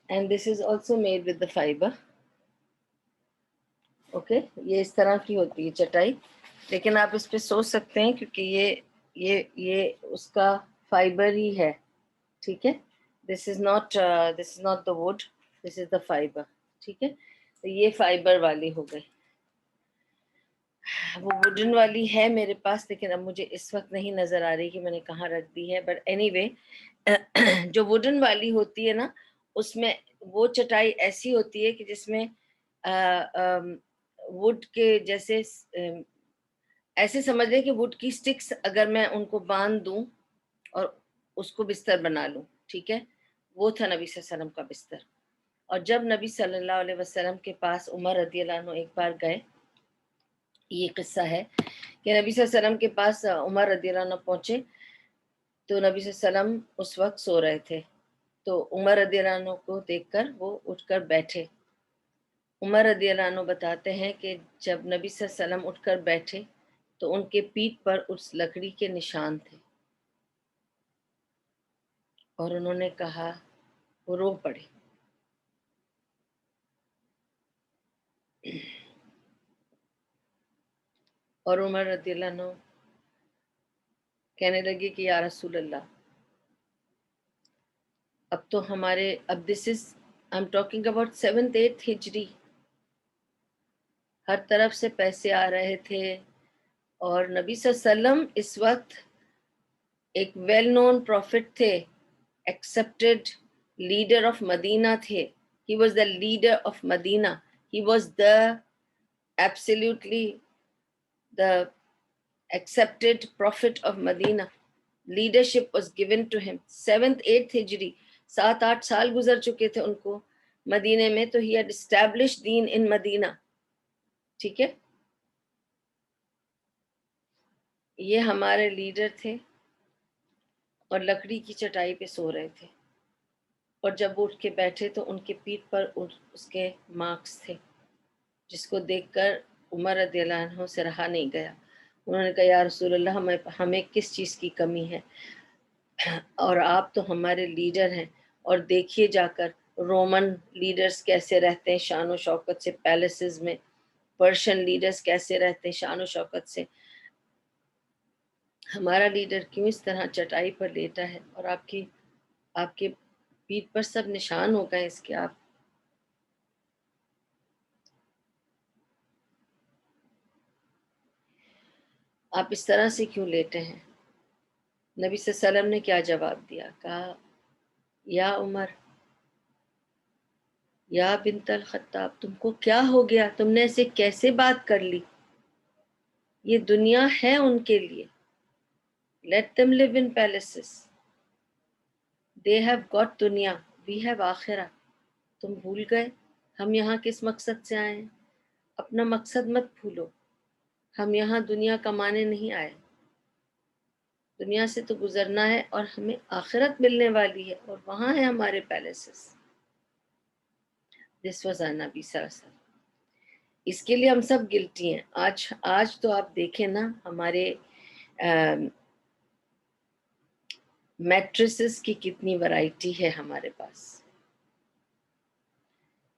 and this is also made with the fiber. Okay, یہ اس طرح کی ہوتی ہے چٹائی، لیکن آپ اس پہ سو سکتے ہیں کیونکہ یہ اس کا فائبر ہی ہے، ٹھیک ہے. this is not the wood, this is the fiber. ٹھیک ہے، تو یہ فائبر والی ہو گئی. وہ ووڈن والی ہے میرے پاس لیکن اب مجھے اس وقت نہیں نظر آ رہی کہ میں نے کہاں رکھ دی ہے. بٹ اینی وے، جو ووڈن والی ہوتی ہے نا اس میں وہ چٹائی ایسی ہوتی ہے کہ جس میں ووڈ کے جیسے ایسے سمجھ لیں کہ ووڈ کی سٹکس اگر میں ان کو باندھ دوں اور اس کو بستر بنا لوں، ٹھیک ہے. وہ تھا نبی صلی اللہ علیہ وسلم کا بستر. اور جب نبی صلی اللہ علیہ وسلم کے پاس عمر رضی اللہ عنہ ایک بار گئے، یہ قصہ ہے کہ نبی صلی اللہ علیہ وسلم کے پاس عمر رضی اللہ عنہ پہنچے تو نبی صلی اللہ علیہ وسلم اس وقت سو رہے تھے. تو عمر رضی اللہ عنہ کو دیکھ کر وہ اٹھ کر بیٹھے. عمر رضی اللہ عنہ بتاتے ہیں کہ جب نبی صلی اللہ علیہ وسلم اٹھ کر بیٹھے تو ان کے پیٹھ پر اس لکڑی کے نشان تھے اور انہوں نے کہا، وہ رو پڑے. اور عمر رضی اللہ عنہ کہنے لگے کہ یا رسول اللہ، اب تو ہمارے this is I am talking about 7th 8th ہجری، ہر طرف سے پیسے آ رہے تھے اور نبی صلی اللہ علیہ وسلم اس وقت ایک ویل نون پروفٹ تھے، ایکسپٹڈ لیڈر آف مدینہ تھے. He was the leader of Madinah, he was the absolutely the accepted prophet of Medina. Leadership was given to him. 7th 8th ہجری، 7-8 سال گزر چکے تھے ان کو مدینے میں. تو he had established then in مدینہ، ٹھیک ہے. یہ ہمارے لیڈر تھے اور لکڑی کی چٹائی پہ سو رہے تھے. اور جب وہ اٹھ کے بیٹھے تو ان کے پیٹھ پر اس کے مارکس تھے جس کو دیکھ کر عمر رضی اللہ عنہ سے رہا نہیں گیا. انہوں نے کہا، یا رسول اللہ، ہمیں کس چیز کی کمی ہے، اور آپ تو ہمارے لیڈر ہیں. اور دیکھیے جا کر رومن لیڈرز کیسے رہتے ہیں شان و شوکت سے پیلسز میں، پرشین لیڈرز کیسے رہتے ہیں شان و شوکت سے. ہمارا لیڈر کیوں اس طرح چٹائی پر لیٹا ہے اور آپ کے پیٹھ پر سب نشان ہو گئے اس کے. آپ اس طرح سے کیوں لیٹے ہیں؟ نبی صلی اللہ علیہ وسلم نے کیا جواب دیا؟ کہا، یا عمر، یا بنت الخطاب، تم کو کیا ہو گیا؟ تم نے ایسے کیسے بات کر لی؟ یہ دنیا ہے ان کے لیے. Let them live in palaces. They have got دنیا، we have آخرہ. تم بھول گئے ہم یہاں کس مقصد سے آئے ہیں؟ اپنا مقصد مت بھولو. ہم یہاں دنیا کمانے نہیں آئے، دنیا سے تو گزرنا ہے اور ہمیں آخرت ملنے والی ہے اور وہاں ہے ہمارے پیلیسز. دس واز آر نبی صلی اللہ علیہ وسلم. اس کے لیے ہم سب گلٹی ہیں. آج تو آپ دیکھیں نا ہمارے میٹریسز کی کتنی ورائٹی ہے ہمارے پاس،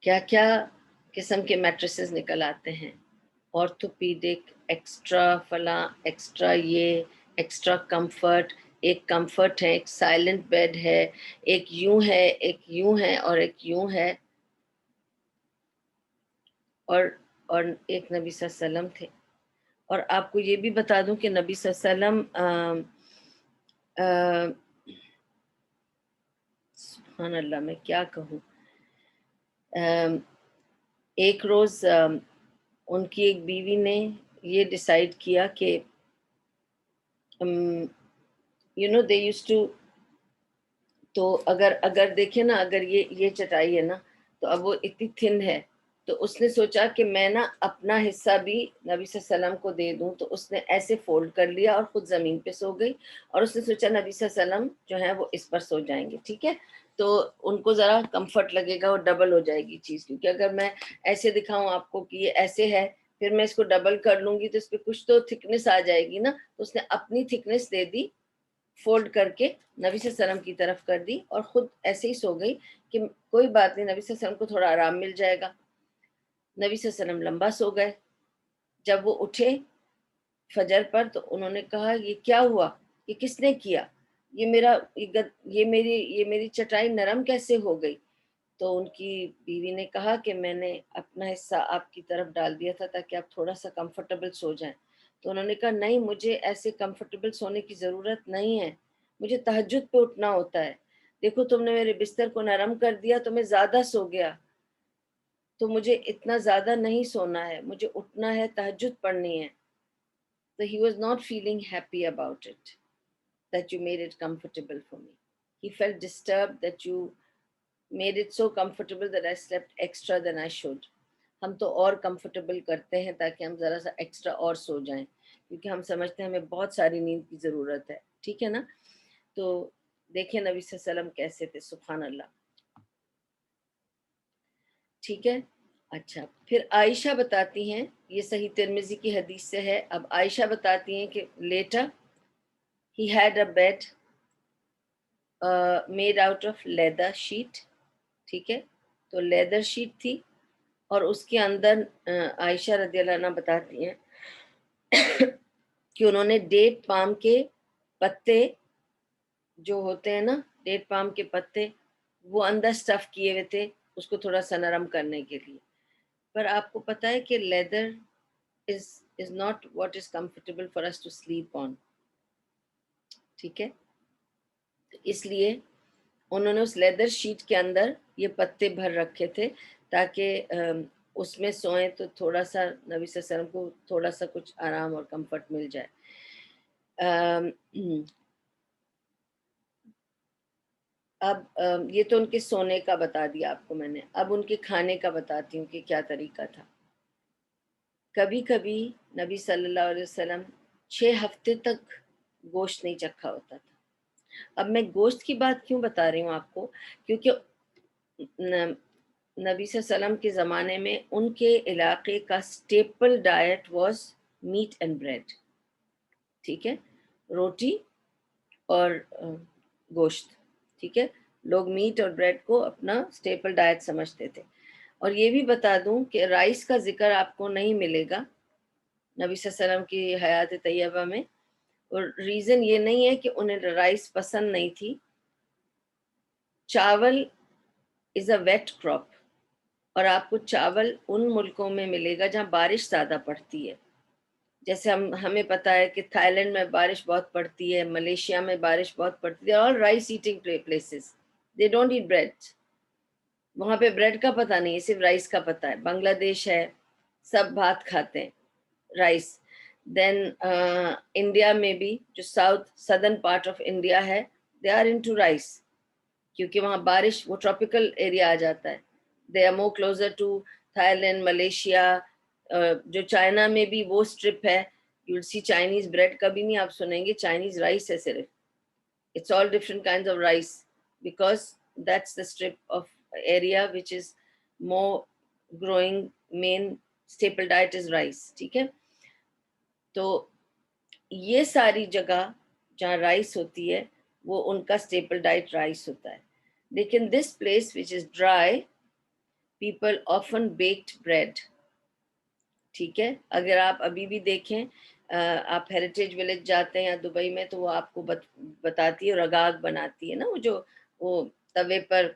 کیا کیا قسم کے میٹریسز نکل آتے ہیں، آرتھوپیڈک، ایکسٹرا فلاں، ایکسٹرا یہ، ایکسٹرا کمفرٹ. ایک کمفرٹ ہے، ایک سائلنٹ بیڈ ہے، ایک یوں ہے، ایک یوں ہے اور ایک یوں ہے. اور ایک نبی صلی اللہ علیہ وسلم تھے. اور آپ کو یہ بھی بتا دوں کہ نبی صلی اللہ علیہ وسلم سبحان اللہ میں کیا کہوں، ایک روز ان کی ایک بیوی نے یہ ڈیسائیڈ کیا کہ they used to، تو اگر دیکھیں نا، اگر یہ چٹائی ہے نا تو اب وہ اتنی تھن ہے، تو اس نے سوچا کہ میں نا اپنا حصہ بھی نبی صلی اللہ علیہ وسلم کو دے دوں. تو اس نے ایسے فولڈ کر لیا اور خود زمین پہ سو گئی، اور اس نے سوچا نبی صلی اللہ علیہ وسلم جو ہے وہ اس پر سو جائیں گے. ٹھیک ہے، تو ان کو ذرا کمفرٹ لگے گا اور ڈبل ہو جائے گی چیز، کیونکہ اگر میں ایسے دکھاؤں آپ کو کہ یہ ایسے ہے، پھر میں اس کو ڈبل کر لوں گی تو اس پہ کچھ تو تھکنس آ جائے گی نا. تو اس نے اپنی تھکنس دے دی، فولڈ کر کے نبی صلی اللہ علیہ وسلم کی طرف کر دی اور خود ایسے ہی سو گئی کہ کوئی بات نہیں، نبی صلی اللہ علیہ وسلم کو تھوڑا آرام مل جائے گا. نبی صلی اللہ علیہ وسلم لمبا سو گئے. جب وہ اٹھے فجر پر تو انہوں نے کہا یہ کیا ہوا، یہ کس نے کیا، یہ میری چٹائی نرم کیسے ہو گئی. تو ان کی بیوی نے کہا کہ میں نے اپنا حصہ آپ کی طرف ڈال دیا تھا تاکہ آپ تھوڑا سا کمفرٹیبل سو جائیں. تو انہوں نے کہا نہیں، مجھے ایسے کمفرٹیبل سونے کی ضرورت نہیں ہے، مجھے تہجد پہ اٹھنا ہوتا ہے. دیکھو تم نے میرے بستر کو نرم کر دیا تو میں زیادہ سو گیا، تو مجھے اتنا زیادہ نہیں سونا ہے، مجھے اٹھنا ہے، تہجد پڑھنی ہے. So he was not feeling happy about it, that you made it comfortable for me. He felt disturbed that you made it so comfortable that I slept extra than I should. ہم تو اور comfortable کرتے ہیں تاکہ ہم ذرا سا extra اور سو جائیں، کیونکہ ہم سمجھتے ہیں ہمیں بہت ساری نیند کی ضرورت ہے. ٹھیک ہے نا. تو دیکھیں نبی صلی اللہ علیہ وسلم کیسے تھے، سبحان اللہ. ٹھیک ہے. اچھا، پھر عائشہ بتاتی ہیں، یہ صحیح ترمذی کی حدیث سے ہے. اب عائشہ بتاتی ہیں کہ letter he had a bed made out of leather sheet. ٹھیک ہے، تو لیدر شیٹ تھی اور اس کے اندر عائشہ رضی اللہ عنہ بتاتی ہیں کہ انہوں نے ڈیٹ پام کے پتے جو ہوتے ہیں نا، ڈیٹ پام کے پتے، وہ اندر سٹف کیے ہوئے تھے اس کو تھوڑا سا نرم کرنے کے لیے. پر آپ کو پتہ ہے کہ leather is not what is comfortable for us to sleep on. ٹھیک ہے، اس لیے انہوں نے اس لیدر شیٹ کے اندر یہ پتے بھر رکھے تھے تاکہ اس میں سوئیں تو تھوڑا سا نبی صلی اللہ علیہ وسلم کو تھوڑا سا کچھ آرام اور کمفرٹ مل جائے. اب یہ تو ان کے سونے کا بتا دیا آپ کو میں نے. اب ان کے کھانے کا بتاتی ہوں کہ کیا طریقہ تھا. کبھی کبھی نبی صلی اللہ علیہ وسلم 6 ہفتے تک گوشت نہیں چکھا ہوتا تھا. اب میں گوشت کی بات کیوں بتا رہی ہوں آپ کو، کیونکہ نبی صلی اللہ علیہ وسلم کے زمانے میں ان کے علاقے کا staple diet was meat and bread. ٹھیک ہے، روٹی اور گوشت. ٹھیک ہے، لوگ میٹ اور بریڈ کو اپنا سٹیپل ڈائٹ سمجھتے تھے. اور یہ بھی بتا دوں کہ رائس کا ذکر آپ کو نہیں ملے گا نبی صلی اللہ علیہ وسلم کی حیات طیبہ میں. اور ریزن یہ نہیں ہے کہ انہیں رائس پسند نہیں تھی. چاول از اے ویٹ کراپ، اور آپ کو چاول ان ملکوں میں ملے گا جہاں بارش زیادہ پڑتی ہے. جیسے ہمیں پتہ ہے کہ تھائی لینڈ میں بارش بہت پڑتی ہے، ملیشیا میں بارش بہت پڑتی ہے، اور rice eating places, they don't eat bread. وہاں پہ بریڈ کا پتہ نہیں، صرف رائس کا پتہ ہے. بنگلہ دیش ہے، سب بھات کھاتے ہیں، رائس. دین انڈیا میں بھی جو سدرن پارٹ آف انڈیا ہے، دے آر انٹو رائس، کیونکہ وہاں بارش، وہ ٹراپیکل ایریا آ جاتا ہے. They are more closer to Thailand, Malaysia, جو چائنا میں بھی وہ اسٹرپ ہے, you will see Chinese bread کبھی نہیں آپ سنیں گے چائنیز رائس ہے صرف. It's all different kinds of rice because that's the strip of area which is more growing. Main staple diet is rice. ٹھیک ہے, تو یہ ساری جگہ جہاں رائس ہوتی ہے وہ ان کا staple diet رائس ہوتا ہے. لیکن this place which is dry, people often baked bread. ٹھیک ہے, اگر آپ ابھی بھی دیکھیں, آپ ہیریٹیج ولیج جاتے ہیں یا دبئی میں, تو وہ آپ کو بتاتی ہے, رگاگ بناتی ہے نا, وہ توے پر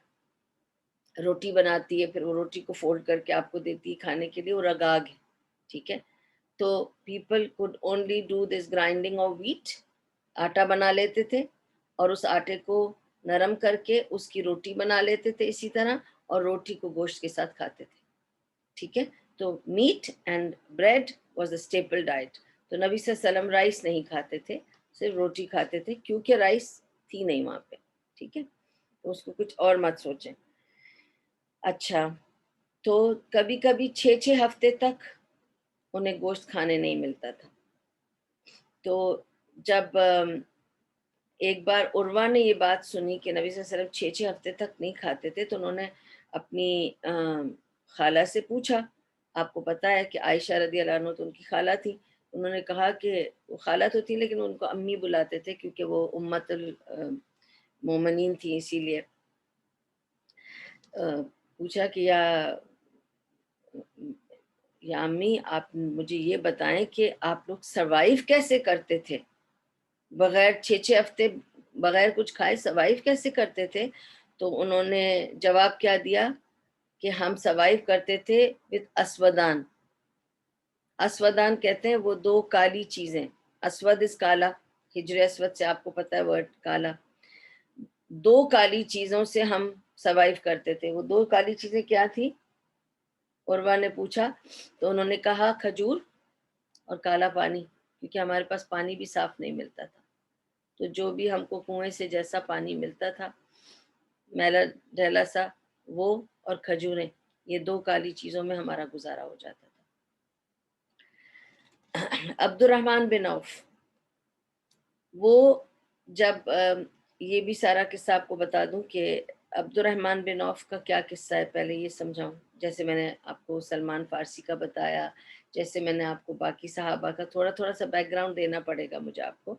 روٹی بناتی ہے, پھر وہ روٹی کو فولڈ کر کے آپ کو دیتی ہے کھانے کے لیے, وہ رگاگ ہے. ٹھیک ہے, تو people could only do this grinding of wheat, آٹا بنا لیتے تھے اور اس آٹے کو نرم کر کے اس کی روٹی بنا لیتے تھے اسی طرح, اور روٹی کو گوشت کے ساتھ کھاتے تھے. ٹھیک ہے, تو meat and bread was a staple diet. تو نبی صلی اللہ علیہ وسلم رائس نہیں کھاتے تھے, صرف روٹی کھاتے تھے, کیونکہ رائس تھی نہیں وہاں پہ. ٹھیک ہے, تو اس کو کچھ اور مت سوچیں. اچھا, تو کبھی کبھی 6 ہفتے تک انہیں گوشت کھانے نہیں ملتا تھا. تو جب ایک بار عروہ نے یہ بات سنی کہ نبی صلی اللہ علیہ وسلم 6 ہفتے تک نہیں کھاتے تھے, تو انہوں نے اپنی خالہ سے پوچھا. آپ کو پتا ہے کہ عائشہ رضی اللہ عنہ تو ان کی خالہ تھی. انہوں نے کہا کہ وہ خالہ تو تھی لیکن ان کو امی بلاتے تھے کیونکہ وہ امت المومنین تھی, اسی لیے پوچھا کہ یا امی آپ مجھے یہ بتائیں کہ آپ لوگ سروائیو کیسے کرتے تھے, بغیر 6 ہفتے بغیر کچھ کھائے سروائیو کیسے کرتے تھے. تو انہوں نے جواب کیا دیا کہ ہم سروائیو کرتے تھے وتھ اسودان. اسودان کہتے ہیں وہ 2 کالی چیزیں, اسود اس کالا, ہجر اسود سے آپ کو پتہ ہے ورڈ کالا, 2 کالی چیزوں سے ہم سروائیو کرتے تھے. وہ 2 کالی چیزیں کیا تھی, عروہ نے پوچھا. تو انہوں نے کہا کھجور اور کالا پانی, کیونکہ ہمارے پاس پانی بھی صاف نہیں ملتا تھا. تو جو بھی ہم کو کنویں سے جیسا پانی ملتا تھا میلا ڈھیلا سا, وہ اور کھجوریں, یہ 2 کالی چیزوں میں ہمارا گزارا ہو جاتا تھا. عبد الرحمن بن عوف, وہ جب یہ بھی سارا قصہ آپ کو بتا دوں کہ عبد الرحمن بن عوف کا کیا قصہ ہے, پہلے یہ سمجھاؤں. جیسے میں نے آپ کو سلمان فارسی کا بتایا, جیسے میں نے آپ کو باقی صحابہ کا تھوڑا سا بیک گراؤنڈ دینا پڑے گا مجھے آپ کو.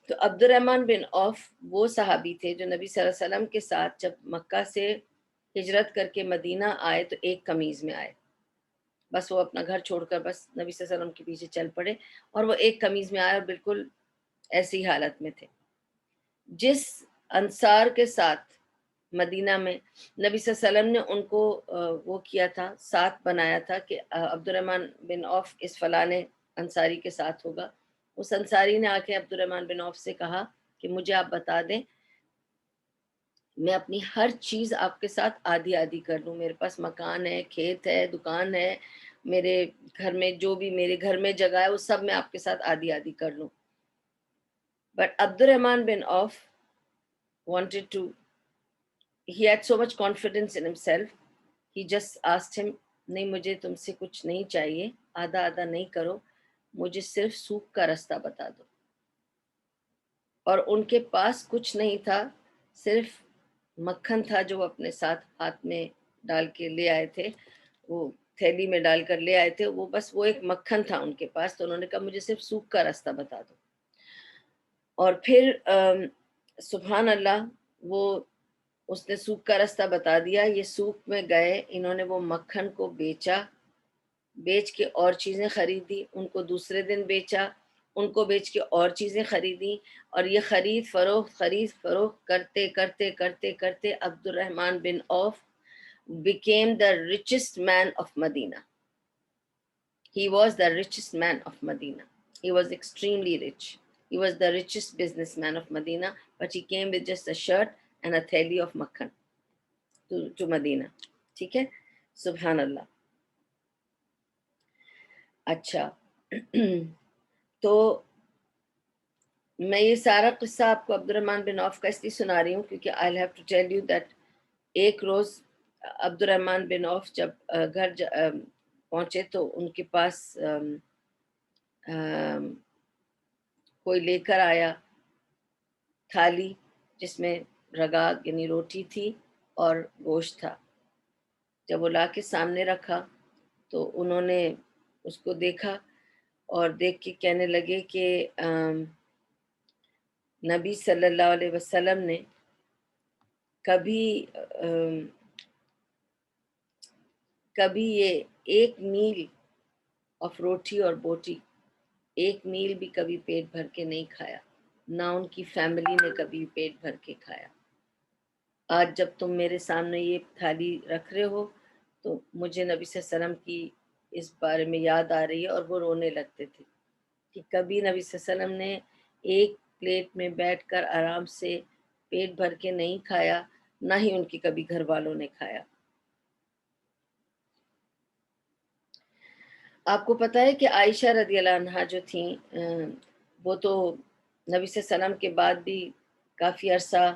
تو عبد الرحمن بن عوف وہ صحابی تھے جو نبی صلی اللہ علیہ وسلم کے ساتھ جب مکہ سے ہجرت کر کے مدینہ آئے تو ایک قمیض میں آئے. بس وہ اپنا گھر چھوڑ کر بس نبی صلی اللہ علیہ وسلم کے پیچھے چل پڑے, اور وہ ایک قمیض میں آئے اور بالکل ایسی حالت میں تھے. جس انصار کے ساتھ مدینہ میں نبی صلی اللہ علیہ وسلم نے ان کو وہ کیا تھا, ساتھ بنایا تھا کہ عبد الرحمن بن عوف اس فلاں انصاری کے ساتھ ہوگا, اس انصاری نے آ کے عبد الرحمن بن عوف سے کہا کہ مجھے آپ بتا دیں, میں اپنی ہر چیز آپ کے ساتھ آدھی آدھی کر لوں, میرے پاس مکان ہے, کھیت ہے, دکان ہے, میرے گھر میں جو بھی میرے گھر میں جگہ ہے وہ سب میں آپ کے ساتھ آدھی آدھی کر لوں. بٹ عبد الرحمن بن عوف wanted to, he had so much confidence in himself, he just asked him, نہیں مجھے تم سے کچھ نہیں چاہیے, آدھا آدھا نہیں کرو, مجھے صرف سوکھ کا راستہ بتا دو. اور ان کے پاس کچھ نہیں تھا, صرف مکھن تھا جو وہ اپنے ساتھ ہاتھ میں ڈال کے لے آئے تھے, وہ تھیلی میں ڈال کر لے آئے تھے, وہ بس وہ ایک مکھن تھا ان کے پاس. تو انہوں نے کہا مجھے صرف سوکھ کا راستہ بتا دو. اور پھر سبحان اللہ, وہ اس نے سوکھ کا راستہ بتا دیا. یہ سوکھ میں گئے, انہوں نے وہ مکھن کو بیچا, بیچ کے اور چیزیں خریدی, ان کو دوسرے دن بیچا, ان کو بیچ کے اور چیزیں خریدی, اور یہ خرید فروخت کرتے کرتے کرتے کرتے عبد الرحمن بن عوف became the richest man of Medina. He was the richest man of Medina. He was extremely rich. He was the richest businessman of Medina, but he came with just a shirt and a theli of makhan to Medina. ٹھیک ہے, سبحان اللہ. اچھا, تو میں یہ سارا قصہ آپ کو عبد الرحمن بن عوف کا اس لیے سنا رہی ہوں کیونکہ I'll have to tell you that ایک روز عبد الرحمن بن عوف جب گھر پہنچے تو ان کے پاس کوئی لے کر آیا تھالی جس میں رگاگ یعنی روٹی تھی اور گوشت تھا. جب وہ لا کے سامنے رکھا تو انہوں نے اس کو دیکھا اور دیکھ کے کہنے لگے کہ نبی صلی اللہ علیہ وسلم نے کبھی یہ ایک میل آف روٹی اور بوٹی، ایک میل بھی کبھی پیٹ بھر کے نہیں کھایا، نہ ان کی فیملی نے کبھی پیٹ بھر کے کھایا. آج جب تم میرے سامنے یہ تھالی رکھ رہے ہو تو مجھے نبی صلی اللہ علیہ وسلم کی اس بارے میں یاد آ رہی ہے. اور وہ رونے لگتے تھے کہ کبھی نبی صلی اللہ علیہ وسلم نے ایک پلیٹ میں بیٹھ کر آرام سے پیٹ بھر کے نہیں کھایا، نہ ہی ان کی کبھی گھر والوں نے کھایا. آپ کو پتہ ہے کہ عائشہ رضی اللہ عنہا جو تھیں وہ تو نبی صلی اللہ علیہ وسلم کے بعد بھی کافی عرصہ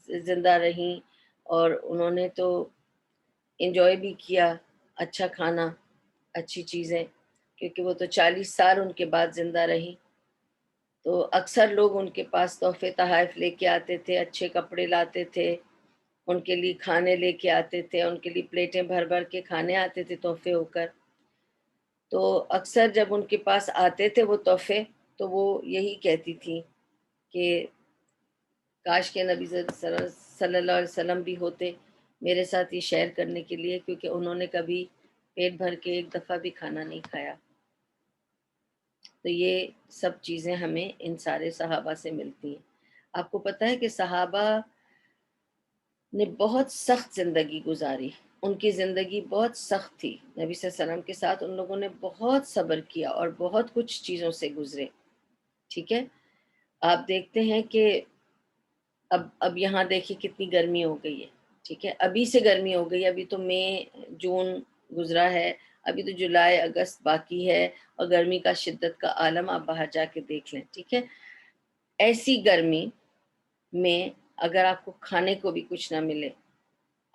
زندہ رہیں اور انہوں نے تو انجوائے بھی کیا اچھا کھانا اچھی چیزیں، کیونکہ وہ تو 40 سال ان کے بعد زندہ رہیں. تو اکثر لوگ ان کے پاس تحفے تحائف لے کے آتے تھے، اچھے کپڑے لاتے تھے، ان کے لیے کھانے لے کے آتے تھے، ان کے لیے پلیٹیں بھر بھر کے کھانے آتے تھے تحفے ہو کر. تو اکثر جب ان کے پاس آتے تھے وہ تحفے تو وہ یہی کہتی تھی کہ کاش کے نبی صلی اللہ علیہ وسلم بھی ہوتے میرے ساتھ یہ شیئر کرنے کے لیے، کیونکہ انہوں نے کبھی پیٹ بھر کے ایک دفعہ بھی کھانا نہیں کھایا. تو یہ سب چیزیں ہمیں ان سارے صحابہ سے ملتی ہیں. آپ کو پتہ ہے کہ صحابہ نے بہت سخت زندگی گزاری، ان کی زندگی بہت سخت تھی. نبی صلی اللہ علیہ وسلم کے ساتھ ان لوگوں نے بہت صبر کیا اور بہت کچھ چیزوں سے گزرے. ٹھیک ہے، آپ دیکھتے ہیں کہ اب یہاں دیکھیے کتنی گرمی ہو گئی ہے. ٹھیک ہے، ابھی سے گرمی ہو گئی، ابھی تو مئی جون گزرا ہے، ابھی تو جولائی اگست باقی ہے اور گرمی کا شدت کا عالم آپ باہر جا کے دیکھ لیں. ٹھیک ہے، ایسی گرمی میں اگر آپ کو کھانے کو بھی کچھ نہ ملے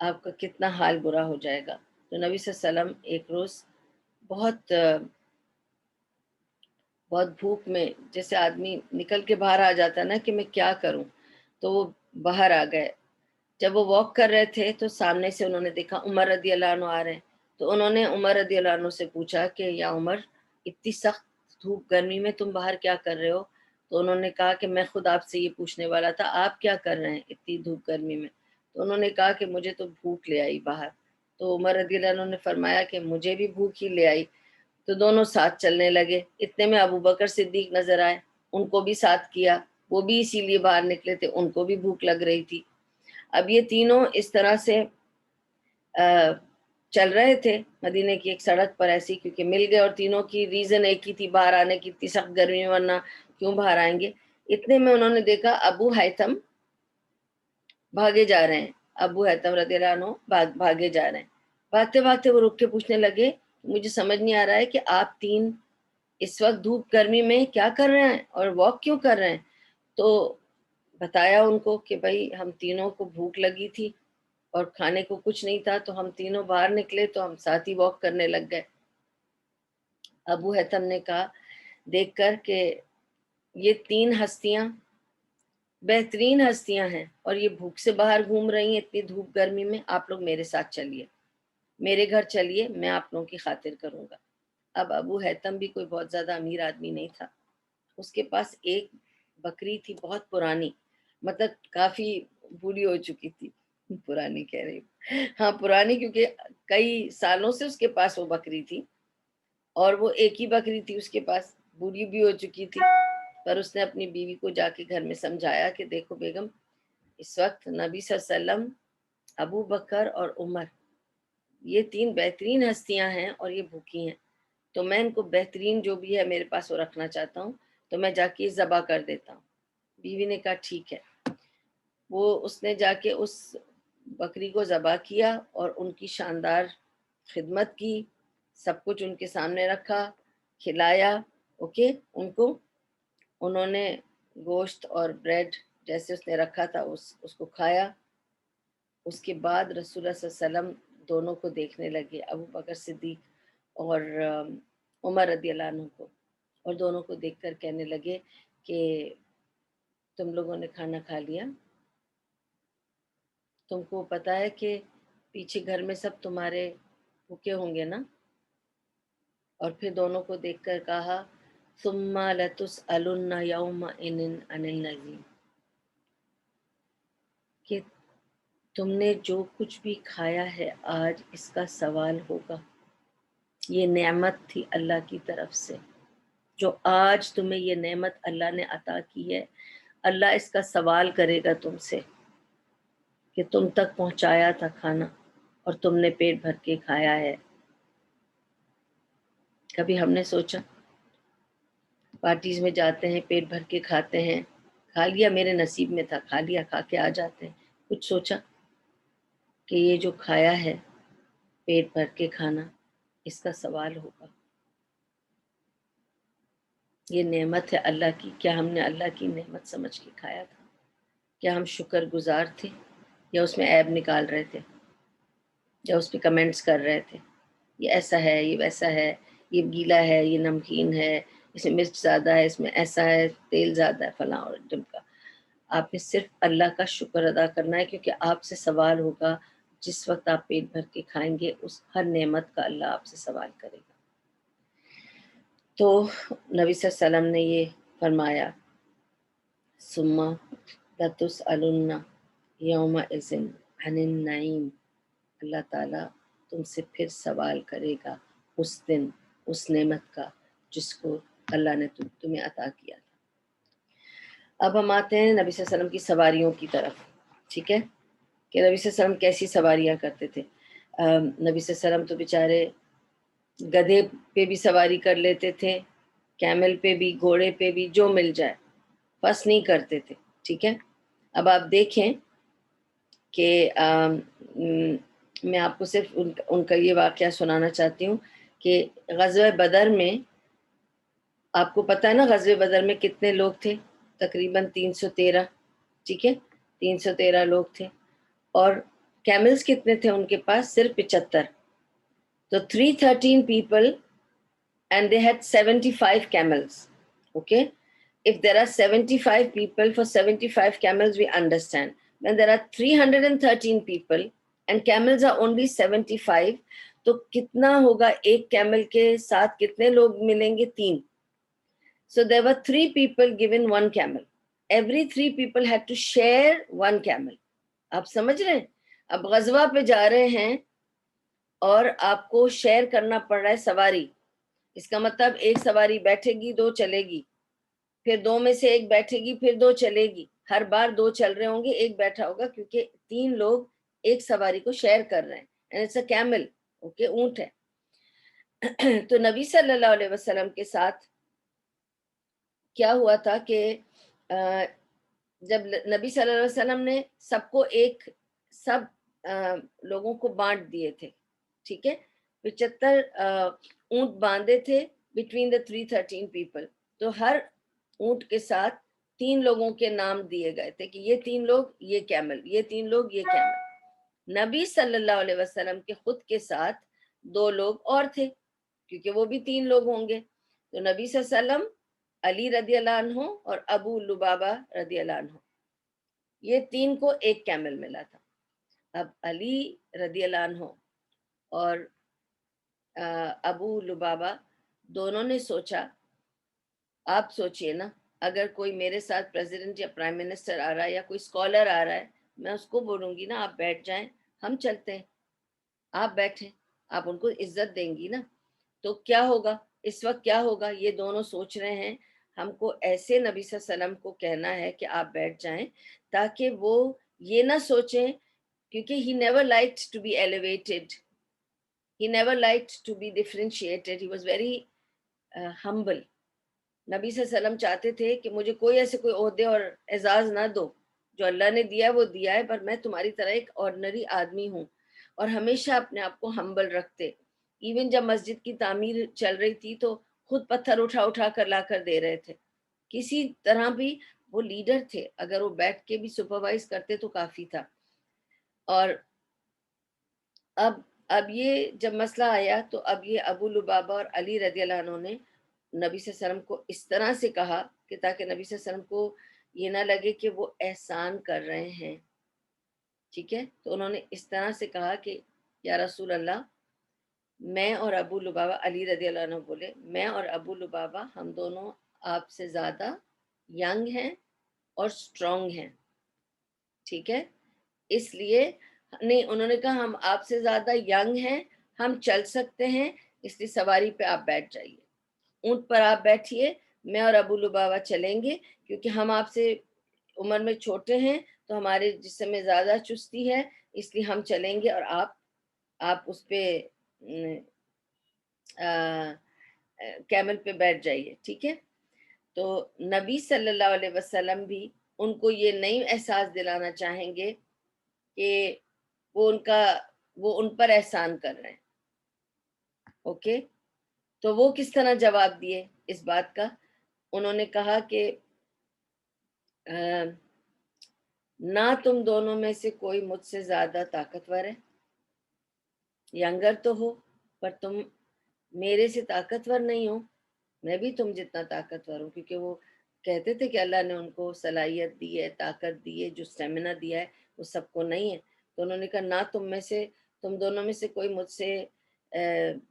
آپ کا کتنا حال برا ہو جائے گا. تو نبی صلی اللہ علیہ وسلم ایک روز بہت بھوک میں، جیسے آدمی نکل کے باہر آ جاتا ہے نا کہ میں کیا کروں، تو وہ باہر آ گئے. جب وہ واک کر رہے تھے تو سامنے سے انہوں نے دیکھا عمر رضی اللہ عنہ آ رہے ہیں. تو انہوں نے عمر رضی اللہ عنہ سے پوچھا کہ یا عمر، اتنی سخت دھوپ گرمی میں تم باہر کیا کر رہے ہو؟ تو انہوں نے کہا کہ میں خود آپ سے یہ پوچھنے والا تھا، آپ کیا کر رہے ہیں اتنی دھوپ گرمی میں؟ تو انہوں نے کہا کہ مجھے تو بھوک لے آئی باہر. تو عمر رضی اللہ عنہ نے فرمایا کہ مجھے بھی بھوک ہی لے آئی. تو دونوں ساتھ چلنے لگے. اتنے میں ابو بکر صدیق نظر آئے، ان کو بھی ساتھ کیا، وہ بھی اسی لیے باہر نکلے تھے، ان کو بھی بھوک لگ رہی تھی. اب یہ تینوں اس طرح سے چل رہے تھے مدینے کی ایک سڑک پر ایسی، کیونکہ مل گئے اور تینوں کی ریزن ایک ہی تھی باہر آنے کی، اتنی سخت گرمی میں ورنہ کیوں باہر آئیں گے. اتنے میں انہوں نے دیکھا ابو حیثم بھاگے جا رہے ہیں، ابو حیثم رضی اللہ عنہ بھاگے جا رہے ہیں. بھاگتے بھاگتے وہ رک کے پوچھنے لگے مجھے سمجھ نہیں آ رہا ہے کہ آپ تین اس وقت دھوپ گرمی میں کیا کر رہے ہیں اور واک کیوں کر رہے ہیں؟ تو بتایا ان کو کہ بھائی ہم تینوں کو بھوک لگی تھی اور کھانے کو کچھ نہیں تھا تو ہم تینوں باہر نکلے تو ہم ساتھ ہی واک کرنے لگ گئے. ابو حیثم نے کہا دیکھ کر کہ یہ تین ہستیاں بہترین ہستیاں ہیں اور یہ بھوک سے باہر گھوم رہی ہیں اتنی دھوپ گرمی میں، آپ لوگ میرے ساتھ چلیے، میرے گھر چلیے، میں آپ لوگوں کی خاطر کروں گا. اب ابو حیثم بھی کوئی بہت زیادہ امیر آدمی نہیں تھا، اس کے پاس ایک بکری تھی بہت پرانی، مطلب کافی بوڑھی ہو چکی تھی، پرانی کہہ رہی ہوں، ہاں پرانی، کیونکہ کئی سالوں سے اس کے پاس وہ بکری تھی اور وہ ایک ہی بکری تھی اس کے پاس، بوڑھی بھی ہو چکی تھی. پر اس نے اپنی بیوی کو جا کے گھر میں سمجھایا کہ دیکھو بیگم، اس وقت نبی صلی اللہ علیہ وسلم، ابو بکر اور عمر، یہ تین بہترین ہستیاں ہیں اور یہ بھوکی ہیں، تو میں ان کو بہترین جو بھی ہے میرے پاس وہ رکھنا چاہتا ہوں، تو میں جا کے ذبح کر دیتا ہوں. بیوی نے کہا ٹھیک ہے. اس نے جا کے اس بکری کو ذبح کیا اور ان کی شاندار خدمت کی، سب کچھ ان کے سامنے رکھا، کھلایا. اوکے، ان کو انہوں نے گوشت اور بریڈ جیسے اس نے رکھا تھا اس کو کھایا. اس کے بعد رسول اللہ صلی اللہ علیہ وسلم دونوں کو دیکھنے لگے، ابو بکر صدیق اور عمر رضی اللہ عنہ کو، اور دونوں کو دیکھ کر کہنے لگے کہ تم لوگوں نے کھانا کھا لیا؟ تم کو پتا ہے کہ پیچھے گھر میں سب تمہارے بھوکے ہوں گے نا؟ اور پھر دونوں کو دیکھ کر کہا ثم لتسألن یومئذ عن النعیم، کہ تم نے جو کچھ بھی کھایا ہے آج اس کا سوال ہوگا۔ یہ نعمت تھی اللہ کی طرف سے، جو آج تمہیں یہ نعمت اللہ نے عطا کی ہے، اللہ اس کا سوال کرے گا تم سے کہ تم تک پہنچایا تھا کھانا اور تم نے پیٹ بھر کے کھایا ہے۔ کبھی ہم نے سوچا؟ پارٹیز میں جاتے ہیں، پیٹ بھر کے کھاتے ہیں، کھا لیا، میرے نصیب میں تھا، کھا لیا، کھا کے آ جاتے ہیں۔ کچھ سوچا کہ یہ جو کھایا ہے پیٹ بھر کے کھانا، اس کا سوال ہوگا؟ یہ نعمت ہے اللہ کی، کیا ہم نے اللہ کی نعمت سمجھ کے کھایا تھا؟ کیا ہم شکر گزار تھے، یا اس میں عیب نکال رہے تھے، یا اس پہ کمنٹس کر رہے تھے، یہ ایسا ہے، یہ ویسا ہے، یہ گیلا ہے، یہ نمکین ہے، اس میں مرچ زیادہ ہے، اس میں ایسا ہے، تیل زیادہ ہے، فلاں اور ڈمکا۔ آپ نے صرف اللہ کا شکر ادا کرنا ہے، کیونکہ آپ سے سوال ہوگا جس وقت آپ پیٹ بھر کے کھائیں گے، اس ہر نعمت کا اللہ آپ سے سوال کرے گا۔ تو نبی صلی اللہ علیہ وسلم نے یہ فرمایا ثم لتسألن یومئذ عن النعیم، اللہ تعالیٰ تم سے پھر سوال کرے گا اس دن اس نعمت کا جس کو اللہ نے تمہیں عطا کیا تھا۔ اب ہم آتے ہیں نبی صلی اللہ علیہ وسلم کی سواریوں کی طرف، ٹھیک ہے، کہ نبی صلی اللہ علیہ وسلم کیسی سواریاں کرتے تھے۔ نبی صلی اللہ علیہ وسلم تو بیچارے گدھے پہ بھی سواری کر لیتے تھے، کیمل پہ بھی، گھوڑے پہ بھی، جو مل جائے، بس نہیں کرتے تھے، ٹھیک ہے۔ اب آپ دیکھیں کہ میں آپ کو صرف ان کا یہ واقعہ سنانا چاہتی ہوں کہ غزوہ بدر میں، آپ کو پتہ ہے نا غزوہ بدر میں کتنے لوگ تھے؟ تقریباً 313، ٹھیک ہے، 313 لوگ تھے، اور کیملز کتنے تھے ان کے پاس؟ صرف 75۔ تو 313 people and they had 75 camels. Okay, if there are 75 people for 75 camels, we understand. When there are 313 people and camels are only 75, تو کتنا ہوگا ایک کیمل کے ساتھ کتنے لوگ ملیں گے؟ 3۔ So there were 3 people given 1 camel. Every 3 people had to share 1 camel. آپ سمجھ رہے ہیں؟ اب غزوہ پہ جا رہے ہیں اور آپ کو شیئر کرنا پڑ رہا ہے سواری، اس کا مطلب ایک سواری بیٹھے گی، 2 چلے گی، پھر 2 میں سے ایک بیٹھے گی، پھر 2 چلے گی، ہر بار 2 چل رہے ہوں گے، ایک بیٹھا ہوگا، کیونکہ 3 لوگ ایک سواری کو شیئر کر رہے ہیں، and it's a camel، okay, اونٹ ہے۔ تو نبی صلی اللہ علیہ وسلم کے ساتھ کیا ہوا تھا کہ جب نبی صلی اللہ علیہ وسلم نے سب کو سب لوگوں کو بانٹ دیے تھے، ٹھیک ہے، 75 اونٹ باندھے تھے بٹوین دا 313 پیپل، تو ہر اونٹ کے ساتھ 3 لوگوں کے نام دیے گئے تھے کہ یہ 3 لوگ یہ کیمل، یہ 3 لوگ یہ کیمل۔ نبی صلی اللہ علیہ وسلم کے خود کے ساتھ 2 لوگ اور تھے، کیونکہ وہ بھی 3 لوگ ہوں گے، تو نبی صلی اللہ علیہ وسلم، علی رضی اللہ عنہ اور ابو لبابہ رضی اللہ عنہ، یہ 3 کو ایک کیمل ملا تھا۔ اب علی رضی اللہ عنہ اور ابو لبابہ دونوں نے سوچا، آپ سوچئے نا، اگر کوئی میرے ساتھ پریزیڈنٹ یا پرائم منسٹر آ رہا ہے یا کوئی اسکالر آ رہا ہے، میں اس کو بولوں گی نا آپ بیٹھ جائیں، ہم چلتے ہیں، آپ بیٹھیں، آپ ان کو عزت دیں گی نا۔ تو کیا ہوگا اس وقت، کیا ہوگا؟ یہ دونوں سوچ رہے ہیں ہم کو ایسے نبی صلی اللہ علیہ وسلم کو کہنا ہے کہ آپ بیٹھ جائیں، تاکہ وہ یہ نہ سوچیں، کیونکہ he never liked to be elevated, he never liked to be differentiated, he was very humble۔ نبی صلی اللہ علیہ وسلم چاہتے تھے کہ مجھے کوئی ایسے کوئی عہدے اور اعزاز نہ دو، جو اللہ نے دیا ہے وہ دیا ہے، پر میں تمہاری طرح ایک آرڈنری آدمی ہوں، اور ہمیشہ اپنے آپ کو ہمبل رکھتے۔ ایون جب مسجد کی تعمیر چل رہی تھی تو خود پتھر اٹھا اٹھا کر لا کر دے رہے تھے، کسی طرح بھی وہ لیڈر تھے، اگر وہ بیٹھ کے بھی سپروائز کرتے تو کافی تھا۔ اور اب اب یہ جب مسئلہ آیا تو اب یہ ابو لبابہ اور علی رضی اللہ عنہ نے نبی صلی اللہ علیہ وسلم کو اس طرح سے کہا کہ تاکہ نبی صلی اللہ علیہ وسلم کو یہ نہ لگے کہ وہ احسان کر رہے ہیں، ٹھیک ہے. تو انہوں نے اس طرح سے کہا کہ یا رسول اللہ، میں اور ابو لبابہ، علی رضی اللہ عنہ بولے، میں اور ابو لبابہ ہم دونوں آپ سے زیادہ ینگ ہیں اور اسٹرانگ ہیں، ٹھیک ہے. اس لیے نہیں، انہوں نے کہا ہم آپ سے زیادہ ینگ ہیں، ہم چل سکتے ہیں، اس لیے سواری پہ آپ بیٹھ جائیے، اونٹ پر آپ بیٹھیے، میں اور ابو لبابہ چلیں گے، کیونکہ ہم آپ سے عمر میں چھوٹے ہیں تو ہمارے جسم میں زیادہ چستی ہے، اس لیے ہم چلیں گے اور آپ اس پہ کیمل پہ بیٹھ جائیے، ٹھیک ہے. تو نبی صلی اللہ علیہ وسلم بھی ان کو یہ نہیں احساس دلانا چاہیں گے کہ وہ ان پر احسان کر رہے ہیں. اوکے، تو وہ کس طرح جواب دیے اس بات کا؟ انہوں نے کہا کہ نہ تم دونوں میں سے کوئی مجھ سے زیادہ طاقتور ہے، ینگر تو ہو پر تم میرے سے طاقتور نہیں ہو، میں بھی تم جتنا طاقتور ہوں. کیونکہ وہ کہتے تھے کہ اللہ نے ان کو صلاحیت دی ہے، طاقت دی ہے، جو اسٹیمنا دیا ہے وہ سب کو نہیں ہے. تو انہوں نے کہا نہ تم دونوں میں سے کوئی مجھ سے